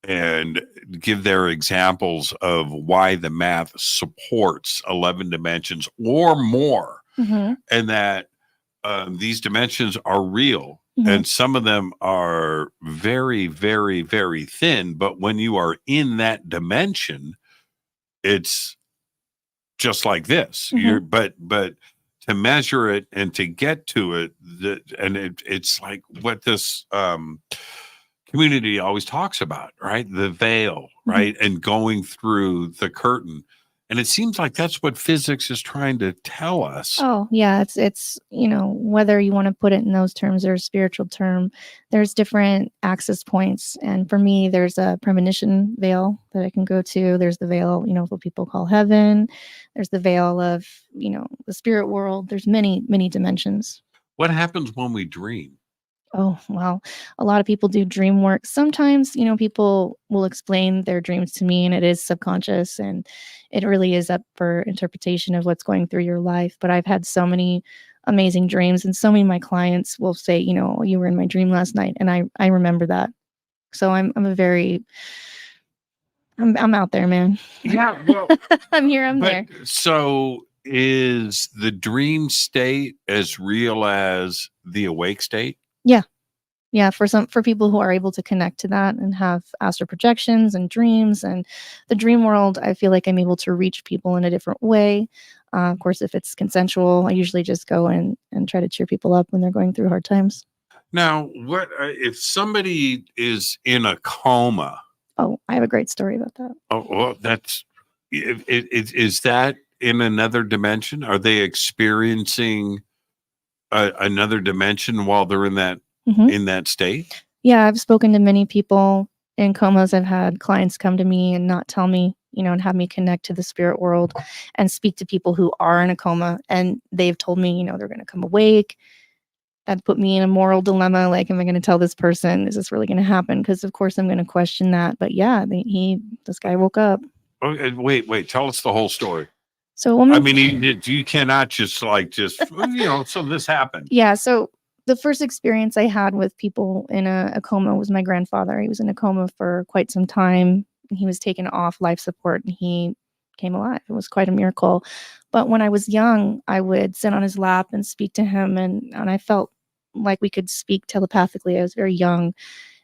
and give their examples of why the math supports 11 dimensions or more, and that these dimensions are real. And some of them are very, very, very thin. But when you are in that dimension, it's just like this. But to measure it and to get to it, it's like what this community always talks about, right? The veil, right? And going through the curtain. And it seems like that's what physics is trying to tell us. Oh, yeah. It's whether you want to put it in those terms or a spiritual term, there's different access points. And for me, there's a premonition veil that I can go to. There's the veil, what people call heaven. There's the veil of, the spirit world. There's many, many dimensions. What happens when we dream? Oh, well, a lot of people do dream work. Sometimes, people will explain their dreams to me and it is subconscious and it really is up for interpretation of what's going through your life. But I've had so many amazing dreams and so many of my clients will say, you were in my dream last night. And I remember that. So I'm out there, man. Yeah. Well, I'm here. I'm there. So is the dream state as real as the awake state? Yeah, for people who are able to connect to that and have astral projections and dreams and the dream world, I feel like I'm able to reach people in a different way. Of course, if it's consensual, I usually just go and try to cheer people up when they're going through hard times. Now, what if somebody is in a coma? Oh, I have a great story about that. Oh, well, is that in another dimension? Are they experiencing another dimension while they're in that state? Yeah, I've spoken to many people in comas. I've had clients come to me and not tell me, and have me connect to the spirit world and speak to people who are in a coma. And they've told me, they're going to come awake. That put me in a moral dilemma. Like, am I going to tell this person? Is this really going to happen? Because of course I'm going to question that. But yeah, this guy woke up. Oh, wait. Tell us the whole story. So, you cannot just so this happened. Yeah. So the first experience I had with people in a coma was my grandfather. He was in a coma for quite some time. He was taken off life support and he came alive. It was quite a miracle. But when I was young, I would sit on his lap and speak to him. And I felt like we could speak telepathically. I was very young.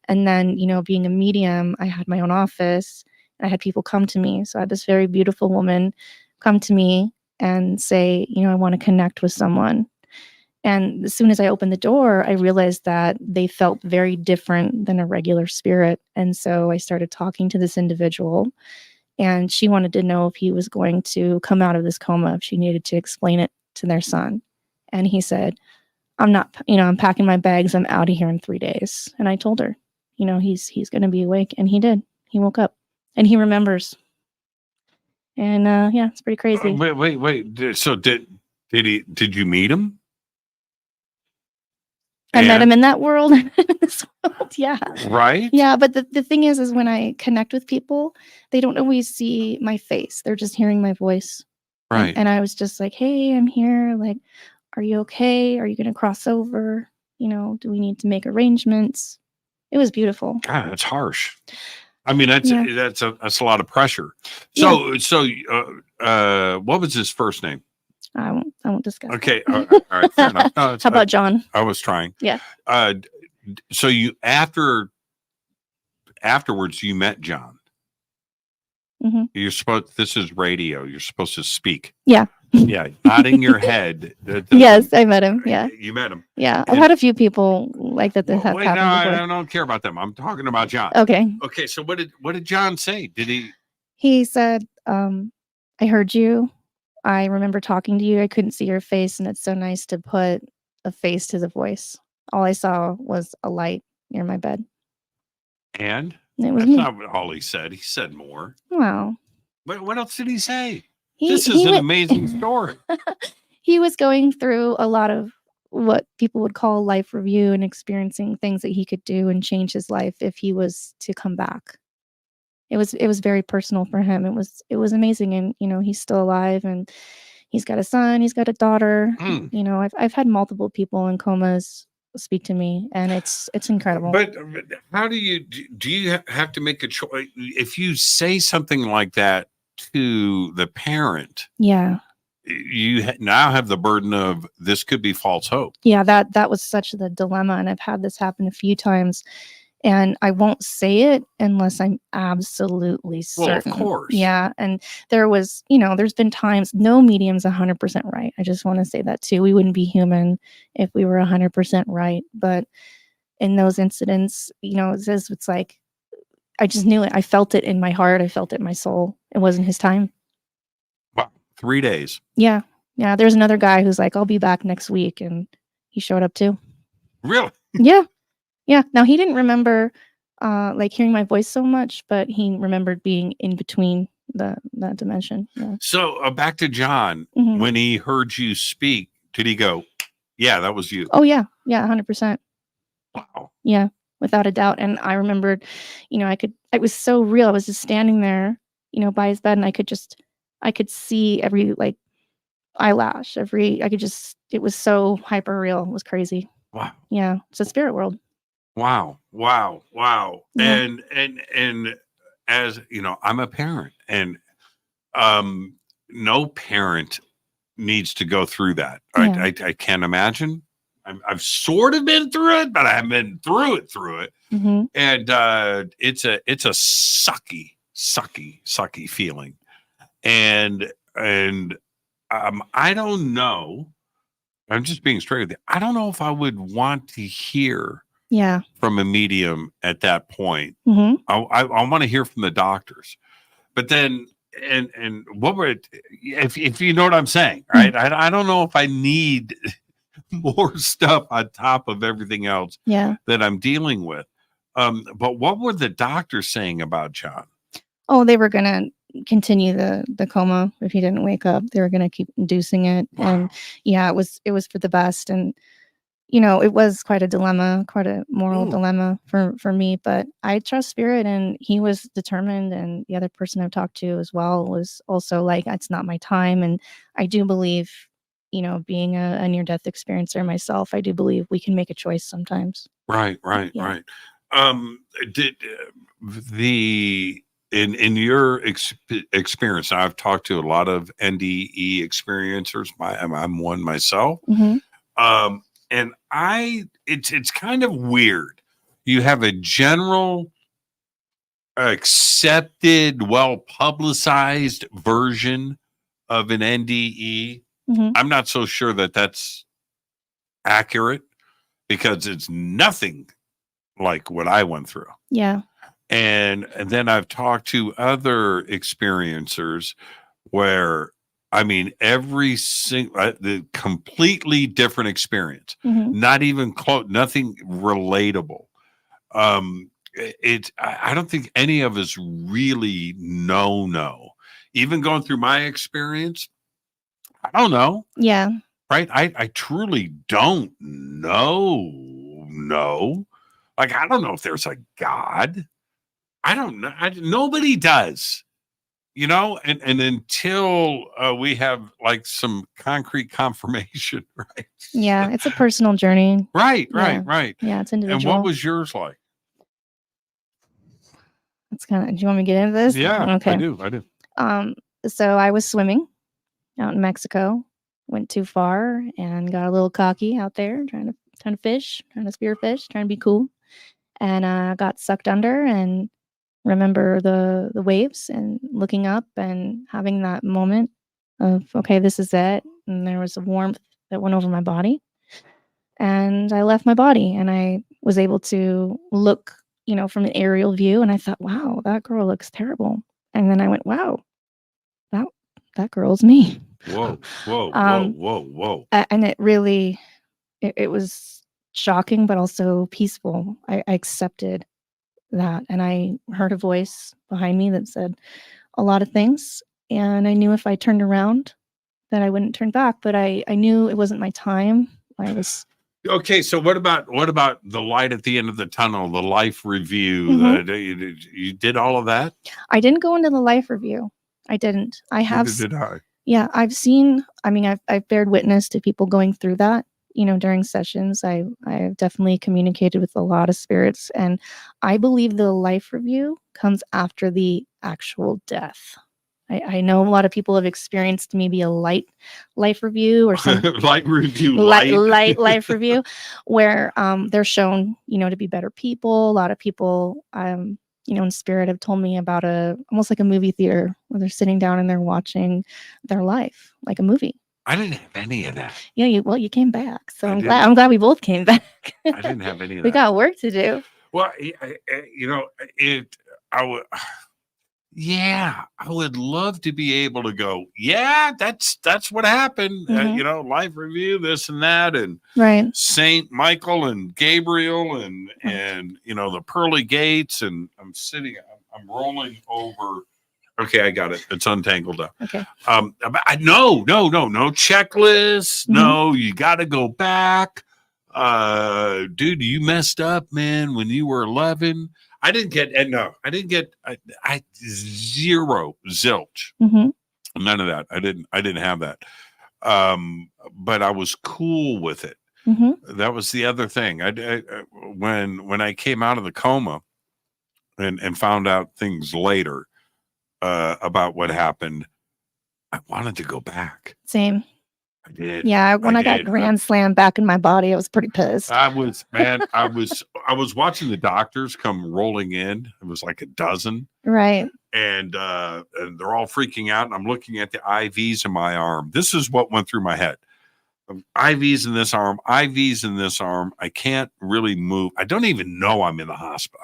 And then, being a medium, I had my own office. And I had people come to me. So I had this very beautiful woman come to me and say, I want to connect with someone. And as soon as I opened the door, I realized that they felt very different than a regular spirit. And so I started talking to this individual and she wanted to know if he was going to come out of this coma, if she needed to explain it to their son. And he said, I'm not, I'm packing my bags. I'm out of here in 3 days. And I told her, he's going to be awake. And he did. He woke up and he remembers. And yeah, it's pretty crazy. Wait. So did you meet him? I met him in that world, in this world, yeah. Right? Yeah, but the thing is when I connect with people, they don't always see my face. They're just hearing my voice. Right. And I was just like, hey, I'm here. Like, are you okay? Are you going to cross over? Do we need to make arrangements? It was beautiful. God, that's harsh. I mean, that's a lot of pressure. So, what was his first name? I won't discuss. Okay. All right. Fair enough. No, how about John? I was trying. Yeah. So you afterwards you met John. Mm-hmm. This is radio. You're supposed to speak. Yeah. Yeah. Nodding your head. Yes, I met him. Yeah. You met him. Yeah. I've had a few people like that have happened before. I don't care about them. I'm talking about John. Okay. Okay. So what did John say? Did he? He said, I heard you. I remember talking to you. I couldn't see your face, and it's so nice to put a face to the voice. All I saw was a light near my bed. And that's not all he said. He said more. Wow. What else did he say? This is an amazing story. He was going through a lot of what people would call life review and experiencing things that he could do and change his life if he was to come back. It was very personal for him. It was amazing. And, he's still alive and he's got a son, he's got a daughter. I've had multiple people in comas speak to me, and it's incredible. But how do you have to make a choice if you say something like that to the parent? Yeah. You now have the burden of this could be false hope. Yeah, that was such the dilemma, and I've had this happen a few times, and I won't say it unless I'm absolutely certain. Well, of course. Yeah, and there was, there's been times no medium's 100% right. I just want to say that too. We wouldn't be human if we were 100% right, but in those incidents, it's like I just knew it. I felt it in my heart. I felt it in my soul. It wasn't his time. Wow, 3 days. Yeah. There's another guy who's like, I'll be back next week, and he showed up too. Really? Yeah. Now he didn't remember like hearing my voice so much, but he remembered being in between that dimension. Yeah. So back to John. Mhm. When he heard you speak, did he go, yeah, that was you? Oh yeah, 100%. Wow. Yeah, without a doubt. And I remembered, it was so real. I was just standing there, by his bed, and I could see every like eyelash, it was so hyper real. It was crazy. Wow. Yeah, it's a spirit world. Wow. Yeah. And as I'm a parent, and no parent needs to go through that. Yeah. I can't imagine. I've sort of been through it, but I haven't been through it. Mm-hmm. And it's a sucky feeling. And I don't know. I'm just being straight with you. I don't know if I would want to hear from a medium at that point. Mm-hmm. I want to hear from the doctors, but then and what would if you know what I'm saying, right? Mm-hmm. I don't know if I need more stuff on top of everything else that I'm dealing with. But what were the doctors saying about John? Oh, they were gonna continue the coma if he didn't wake up. They were gonna keep inducing it. Wow. And it was for the best. And it was quite a dilemma, quite a moral dilemma for me, but I trust spirit, and he was determined, and the other person I've talked to as well was also like, it's not my time. And I do believe, being a near-death experiencer myself, I do believe we can make a choice sometimes. Right. Yeah. Did in your experience, I've talked to a lot of NDE experiencers. I'm one myself. Mm-hmm. And it's kind of weird. You have a general accepted, well-publicized version of an NDE. Mm-hmm. I'm not so sure that that's accurate, because it's nothing like what I went through. Yeah. And then I've talked to other experiencers where, every single, the completely different experience, Mm-hmm. not even close, nothing relatable. I don't think any of us really know. Even going through my experience, I don't know. Yeah. Right. I truly don't know. Like, I don't know if there's a God. I don't know. Nobody does. And until we have like some concrete confirmation, right? Yeah, it's a personal journey. Right. Yeah, it's individual. And what was yours like? That's do you want me to get into this? Yeah, okay. I do. So I was swimming out in Mexico, went too far and got a little cocky out there, trying to fish, trying to spearfish, trying to be cool, and got sucked under, and remember the waves and looking up and having that moment of, okay, this is it. And there was a warmth that went over my body, and I left my body, and I was able to look, from an aerial view, and I thought, wow, that girl looks terrible. And then I went, wow, that girl's me. Whoa. And it really, it was shocking, but also peaceful. I accepted that, and I heard a voice behind me that said a lot of things, and I knew if I turned around that I wouldn't turn back, but I knew it wasn't my time. I was okay. So what about the light at the end of the tunnel, the life review? Mm-hmm. You did all of that? I didn't go into the life review. I didn't. I have. Neither did I. Yeah, I've seen. I've bared witness to people going through that. during sessions, I've definitely communicated with a lot of spirits, and I believe the life review comes after the actual death. I know a lot of people have experienced maybe a light life review or some Light review, light life review where they're shown, to be better people. A lot of people, in spirit have told me about almost like a movie theater where they're sitting down and they're watching their life like a movie. I didn't have any of that. Yeah, you came back, so I'm glad we both came back. I didn't have any of that. We got work to do. Well, I would love to be able to go, yeah, that's what happened. Mhm. Life review, this and that, and Right. Saint Michael and Gabriel and the pearly gates, and I'm rolling over. Okay, I got it. It's untangled up. Okay. No checklist. Mhm. No, you got to go back. Dude, you messed up, man, when you were 11. I didn't get zero, zilch. Mhm. None of that. I didn't have that. But I was cool with it. Mhm. That was the other thing. When I came out of the coma and found out things later about what happened, I wanted to go back. Same. I did. Yeah, when I got grand slammed back in my body, I was pretty pissed. I was watching the doctors come rolling in. It was like a dozen. Right. And they're all freaking out. And I'm looking at the IVs in my arm. This is what went through my head. IVs in this arm, IVs in this arm. I can't really move. I don't even know I'm in the hospital.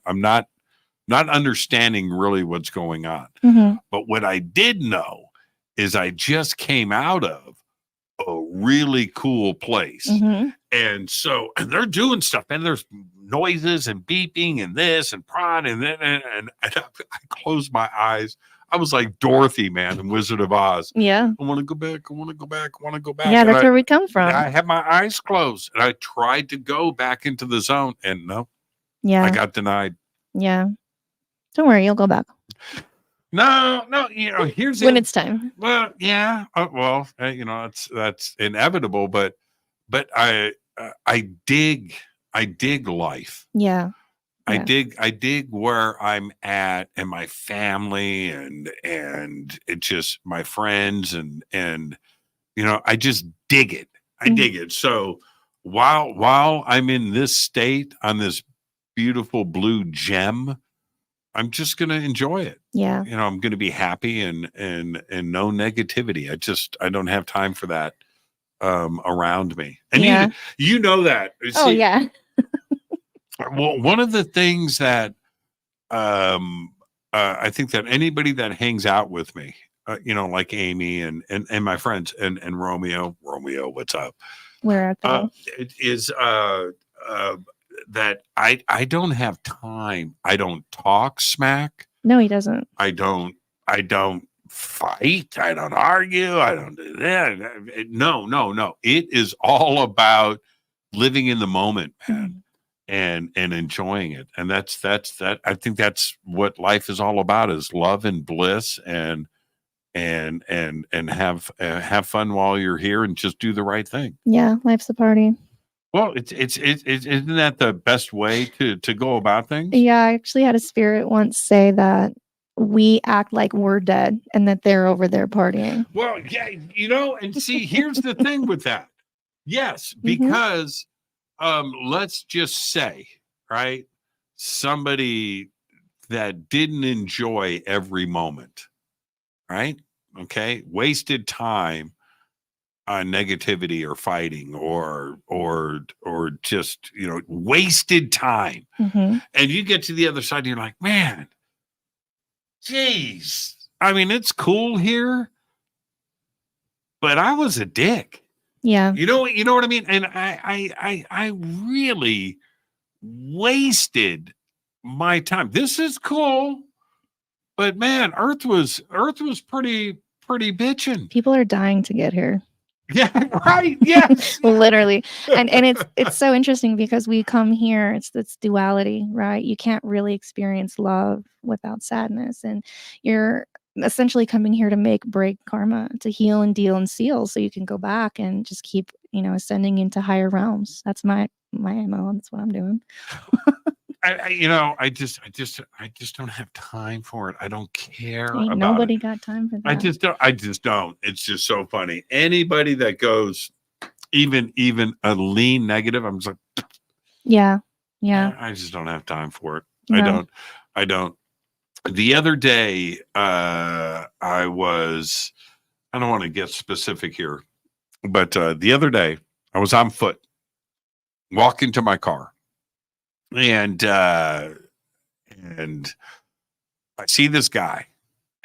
I'm not understanding really what's going on. Mhm. But what I did know is I just came out of a really cool place. Mhm. And they're doing stuff, and there's noises and beeping and this and prod and then and I closed my eyes. I was like Dorothy, man, in Wizard of Oz. Yeah. I want to go back. I want to go back. I want to go back. Yeah, And that's where we come from. I had my eyes closed, and I tried to go back into the zone, and no, Yeah. I got denied. Yeah. Don't worry, you'll go back No, here's when it's time. Well, yeah. That's inevitable, but I dig life. Yeah. I dig where I'm at and my family and it just my friends and I just dig it. I dig it. So while I'm in this state on this beautiful blue gem, I'm just going to enjoy it. Yeah. I'm going to be happy and no negativity. I don't have time for that around me. And Yeah. you know that. Oh, yeah. Well, one of the things that I think that anybody that hangs out with me, like Amy and my friends and Romeo, what's up? Where at they? It is that I don't have time. I don't talk smack. No, he doesn't. I don't fight. I don't argue. I don't do that. No. It is all about living in the moment, man, and enjoying it. And that's that. I think that's what life is all about: is love and bliss, and have fun while you're here, and just do the right thing. Yeah, life's a party. Well, it's isn't that the best way to go about things? Yeah, I actually had a spirit once say that we act like we're dead and that they're over there partying. Well, yeah, and see, here's the thing with that. Yes, because let's just say, right, somebody that didn't enjoy every moment, right? Okay, wasted time on negativity or fighting or just wasted time. And you get to the other side and you're like, man, geez, I mean, it's cool here, but I was a dick. Yeah. You know what I mean? And I really wasted my time. This is cool, but man, Earth was pretty bitching. People are dying to get here. Yeah, right. Yes. Literally. And it's so interesting because we come here, it's this duality, right? You can't really experience love without sadness. And you're essentially coming here to break karma, to heal and deal and seal so you can go back and just keep, ascending into higher realms. That's my MO. That's what I'm doing. I just don't have time for it. I don't care Ain't about nobody it. got time for that. I just don't. It's just so funny. Anybody that goes even a lean negative, I'm just like, yeah. I just don't have time for it. No. I don't. The other day, I don't want to get specific here, but the other day I was on foot walking to my car, and I see this guy,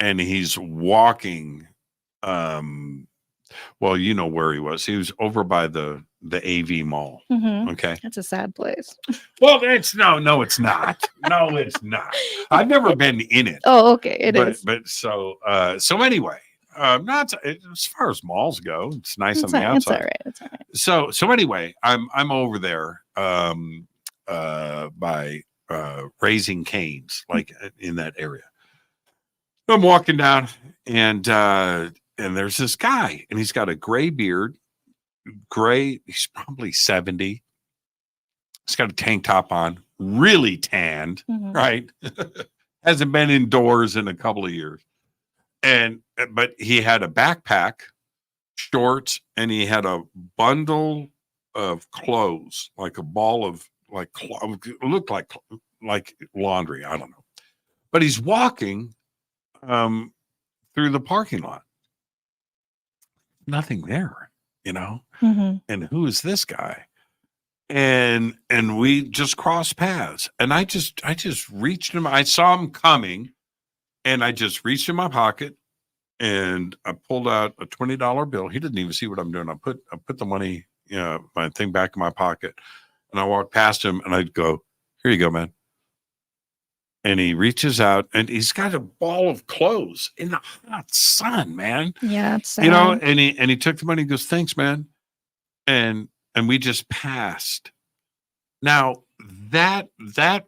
and he's walking. Well, you know where he was. He was over by the AV mall. Mhm. Okay. That's a sad place. Well, no, it's not. No, it's not. I've never been in it. Oh, okay. It is. But so anyway, not as far as malls go, it's nice on the It's all outside. right. It's all right. So anyway, I'm over there by Raising Cane's, like in that area. I'm walking down, and there's this guy, and he's got a gray beard, he's probably 70. He's got a tank top on, really tanned, Mhm. right? Hasn't been indoors in a couple of years. But he had a backpack, shorts, and he had a bundle of clothes, like a ball of it looked like laundry. I don't know. But he's walking through the parking lot. Nothing there, Mhm. and who is this guy? And we just crossed paths, and I just reached him. I saw him coming, and I just reached in my pocket, and I pulled out a $20 bill. He didn't even see what I'm doing. I put the money, my thing back in my pocket, and I walked past him, and I'd go, "Here you go, man." And he reaches out, and he's got a ball of clothes in the hot sun, man. Yeah, it's sad. And he took the money and goes, "Thanks, man." And we just passed. Now that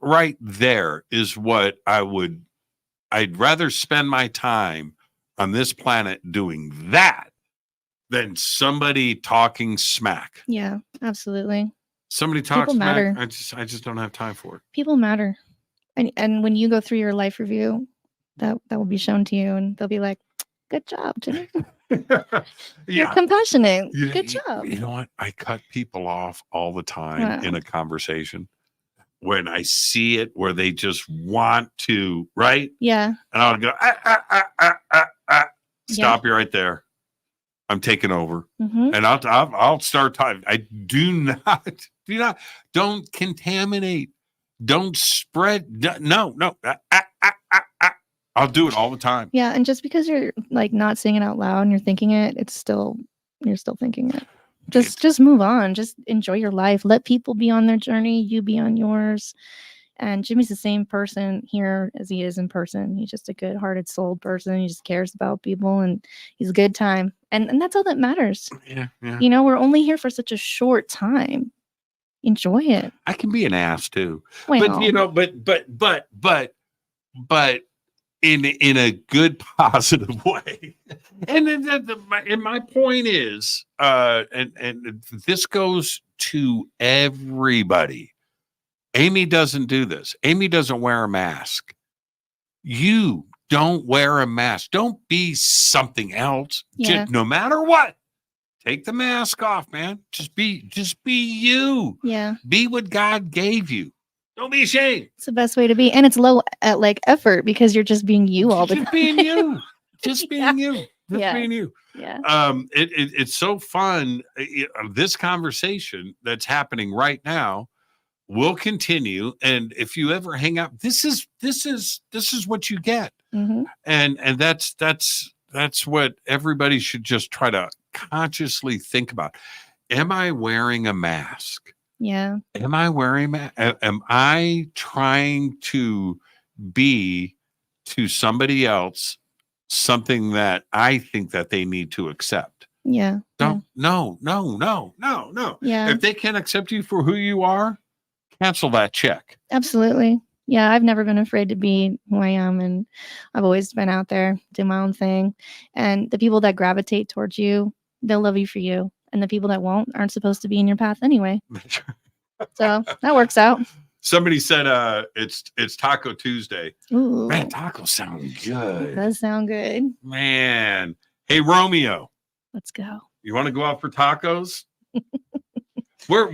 right there is what I'd rather spend my time on this planet doing that than somebody talking smack. Yeah, absolutely. Somebody talks People smack. matter. I just don't have time for it. People matter. And when you go through your life review, that will be shown to you, and they'll be like, "Good job, Jimmy. You're compassionate. Good job." You know what? I cut people off all the time in a conversation when I see it where they just want to, right? Yeah. And I'll go, stop you right there. I'm taking over. Mhm. And I'll start talking. I don't contaminate. Don't spread. No. I'll do it all the time. Yeah, and just because you're like not saying it out loud and you're thinking it, you're still thinking it. Just move on. Just enjoy your life. Let people be on their journey. You be on yours. And Jimmy's the same person here as he is in person. He's just a good-hearted soul person. He just cares about people, and he's a good time. And that's all that matters. Yeah. We're only here for such a short time. Enjoy it. I can be an ass too. Well, But in a good, positive way. And my point is, and this goes to everybody. Amy doesn't do this. Amy doesn't wear a mask. You don't wear a mask. Don't be something else. Yeah. No matter what. Take the mask off, man. Just be you. Yeah. Be what God gave you. Don't be ashamed. It's the best way to be. And it's low effort because you're just being you all the time. Being you. Just being you. Just Yeah. being you. Yeah. It's so fun. This conversation that's happening right now will continue. And if you ever hang out, this is what you get. Mhm. And that's what everybody should just try to consciously think about. Am I wearing a mask? Yeah. Am I wearing am I trying to be to somebody else something that I think that they need to accept? Yeah. No. Yeah. If they can't accept you for who you are, cancel that check. Absolutely. Yeah, I've never been afraid to be who I am, and I've always been out there, do my own thing. And the people that gravitate towards you, they'll love you for you. and the people that won't aren't supposed to be in your path anyway. So that works out. Somebody said it's Taco Tuesday. Ooh, Man, tacos sound it good. does sound good. Man. Hey, Romeo, Let's go. you want to go out for tacos? Where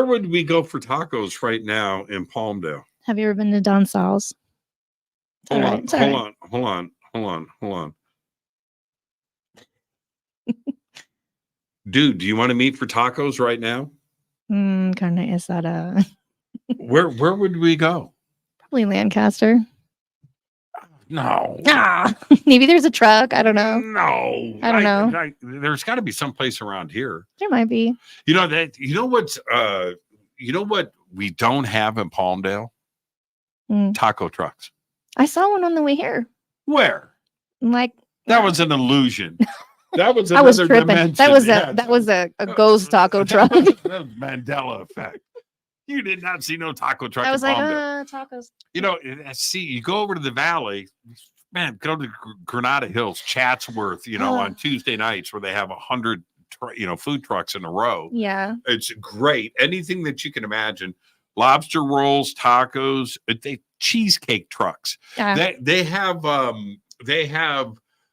would we go for tacos right now in Palmdale? Have you ever been to Don Sal's? Hold All on, right, it's all hold on. Dude, do you want to meet for tacos right now? Kind of is that Where would we go? probably Lancaster. No. Maybe there's a truck. I don't know. No. I don't know. There's got to be some place around here. There might be. You know what we don't have in Palmdale? Taco trucks. I saw one on the way here. Where? Like That was an illusion. That was I was another tripping. dimension. That was a ghost taco truck. That was Mandela effect. You did not see no taco truck. I was in like, Palmdale. tacos. You know, see, you go over to the valley, man, go to Granada Hills, Chatsworth, on Tuesday nights where they have 100, food trucks in a row. Yeah. It's great. Anything that you can imagine. Lobster rolls, tacos, cheesecake trucks. Yeah. They have,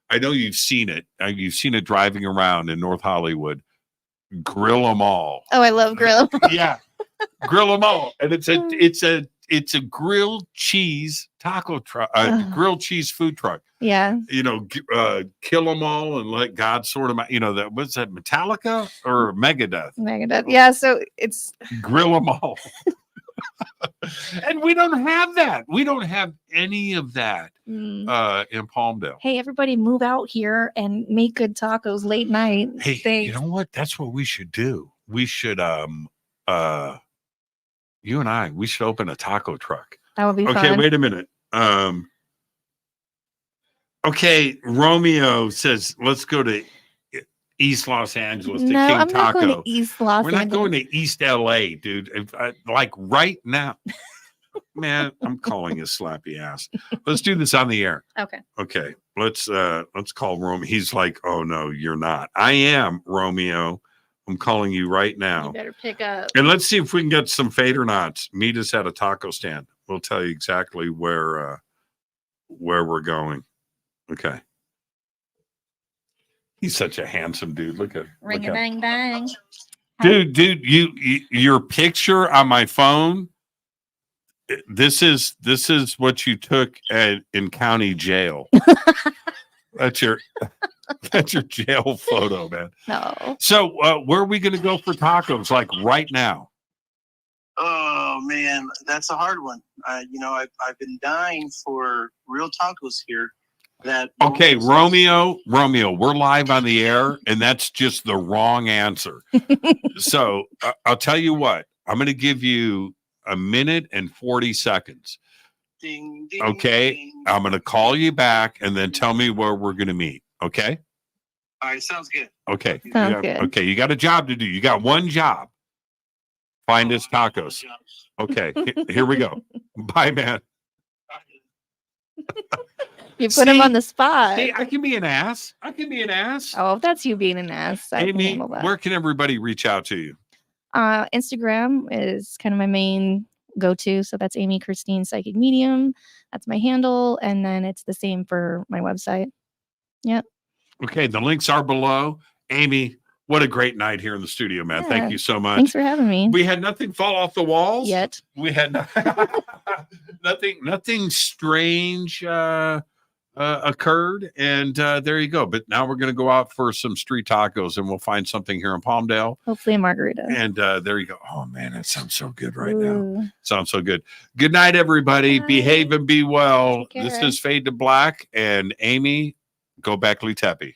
I know you've seen it. You've seen it driving around in North Hollywood. Grill 'em all. Oh, I love grill. Yeah. Grill 'em all. And it's a grilled cheese taco truck, grilled cheese food truck. Yeah. Kill 'em all and let God sort them out. What's that, Metallica or Megadeth? Yeah. So it's Grill 'em all. And we don't have that. We don't have any of that in Palmdale. Hey, everybody move out here and make good tacos late night. Hey, you know what? That's what we should do. We should you and I, we should open a taco truck. That would be fun. Okay, wait a minute. Okay, Romeo says let's go to East Los Angeles to King I'm Taco. not going to East Los We're Angeles. not going to East LA, dude. Like right now. Man, I'm calling his slappy ass. Let's do this on the air. Okay. Let's call Romeo. He's like, oh no, you're not. I am Romeo. I'm calling you right now. You better pick up. And let's see if we can get some fade or nots. Meet us at a taco stand. We'll tell you exactly where we're going. Okay. He's such a handsome dude. Look at Ring a bang bang. Dude, your picture on my phone. This is what you took in county jail. That's your jail photo, man. No. So where are we going to go for tacos? Like right now? Oh man, that's a hard one. I've been dying for real tacos here. Okay, Romeo, we're live on the air, and that's just the wrong answer. So I'll tell you what. I'm going to give you 1 minute and 40 seconds. Ding, ding, Okay, ding. I'm going to call you back and then tell me where we're going to meet. Okay. All right, sounds good. Okay. Sounds good. Okay, you got a job to do. You got one job. Find us tacos. Okay, here we go. Bye, man. You put him on the spot. See, I can be an ass. Oh, if that's you being an ass, I can Amy, handle that. where can everybody reach out to you? Instagram is kind of my main go-to. So that's Amy Kristine Psychic Medium. That's my handle. And then it's the same for my website. Yep. Okay, the links are below. Amy, what a great night here in the studio, man. Yeah. Thank you so much. Thanks for having me. We had nothing fall off the walls. Yet. We had nothing strange occurred. And there you go. But now we're going to go out for some street tacos and we'll find something here in Palmdale. Hopefully a margarita. And there you go. Oh, man, that sounds so good right now. Ooh. Sounds so good. Good night, everybody. Bye. Behave and be well. Take care. This is Fade to Black. And Amy, go back Teppy.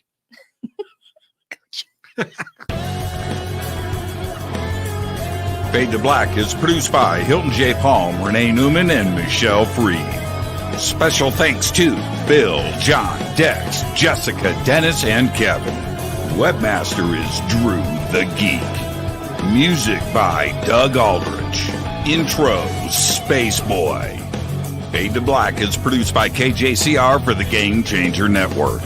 Fade to Black is produced by Hilton J. Palm, Renee Newman, and Michelle Freed. Special thanks to Bill, John, Dex, Jessica, Dennis, and Kevin. Webmaster is Drew the Geek. Music by Doug Aldrich. Intro, Space Boy. Fade to Black is produced by KJCR for the Game Changer Network.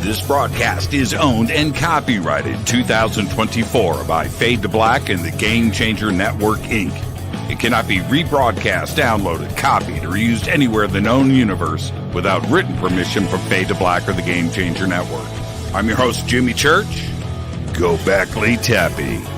This broadcast is owned and copyrighted 2024 by Fade to Black and the Game Changer Network, Inc. It cannot be rebroadcast, downloaded, copied, or used anywhere in the known universe without written permission from Fade to Black or the Game Changer Network. I'm your host, Jimmy Church. Go back, Lee Tappy.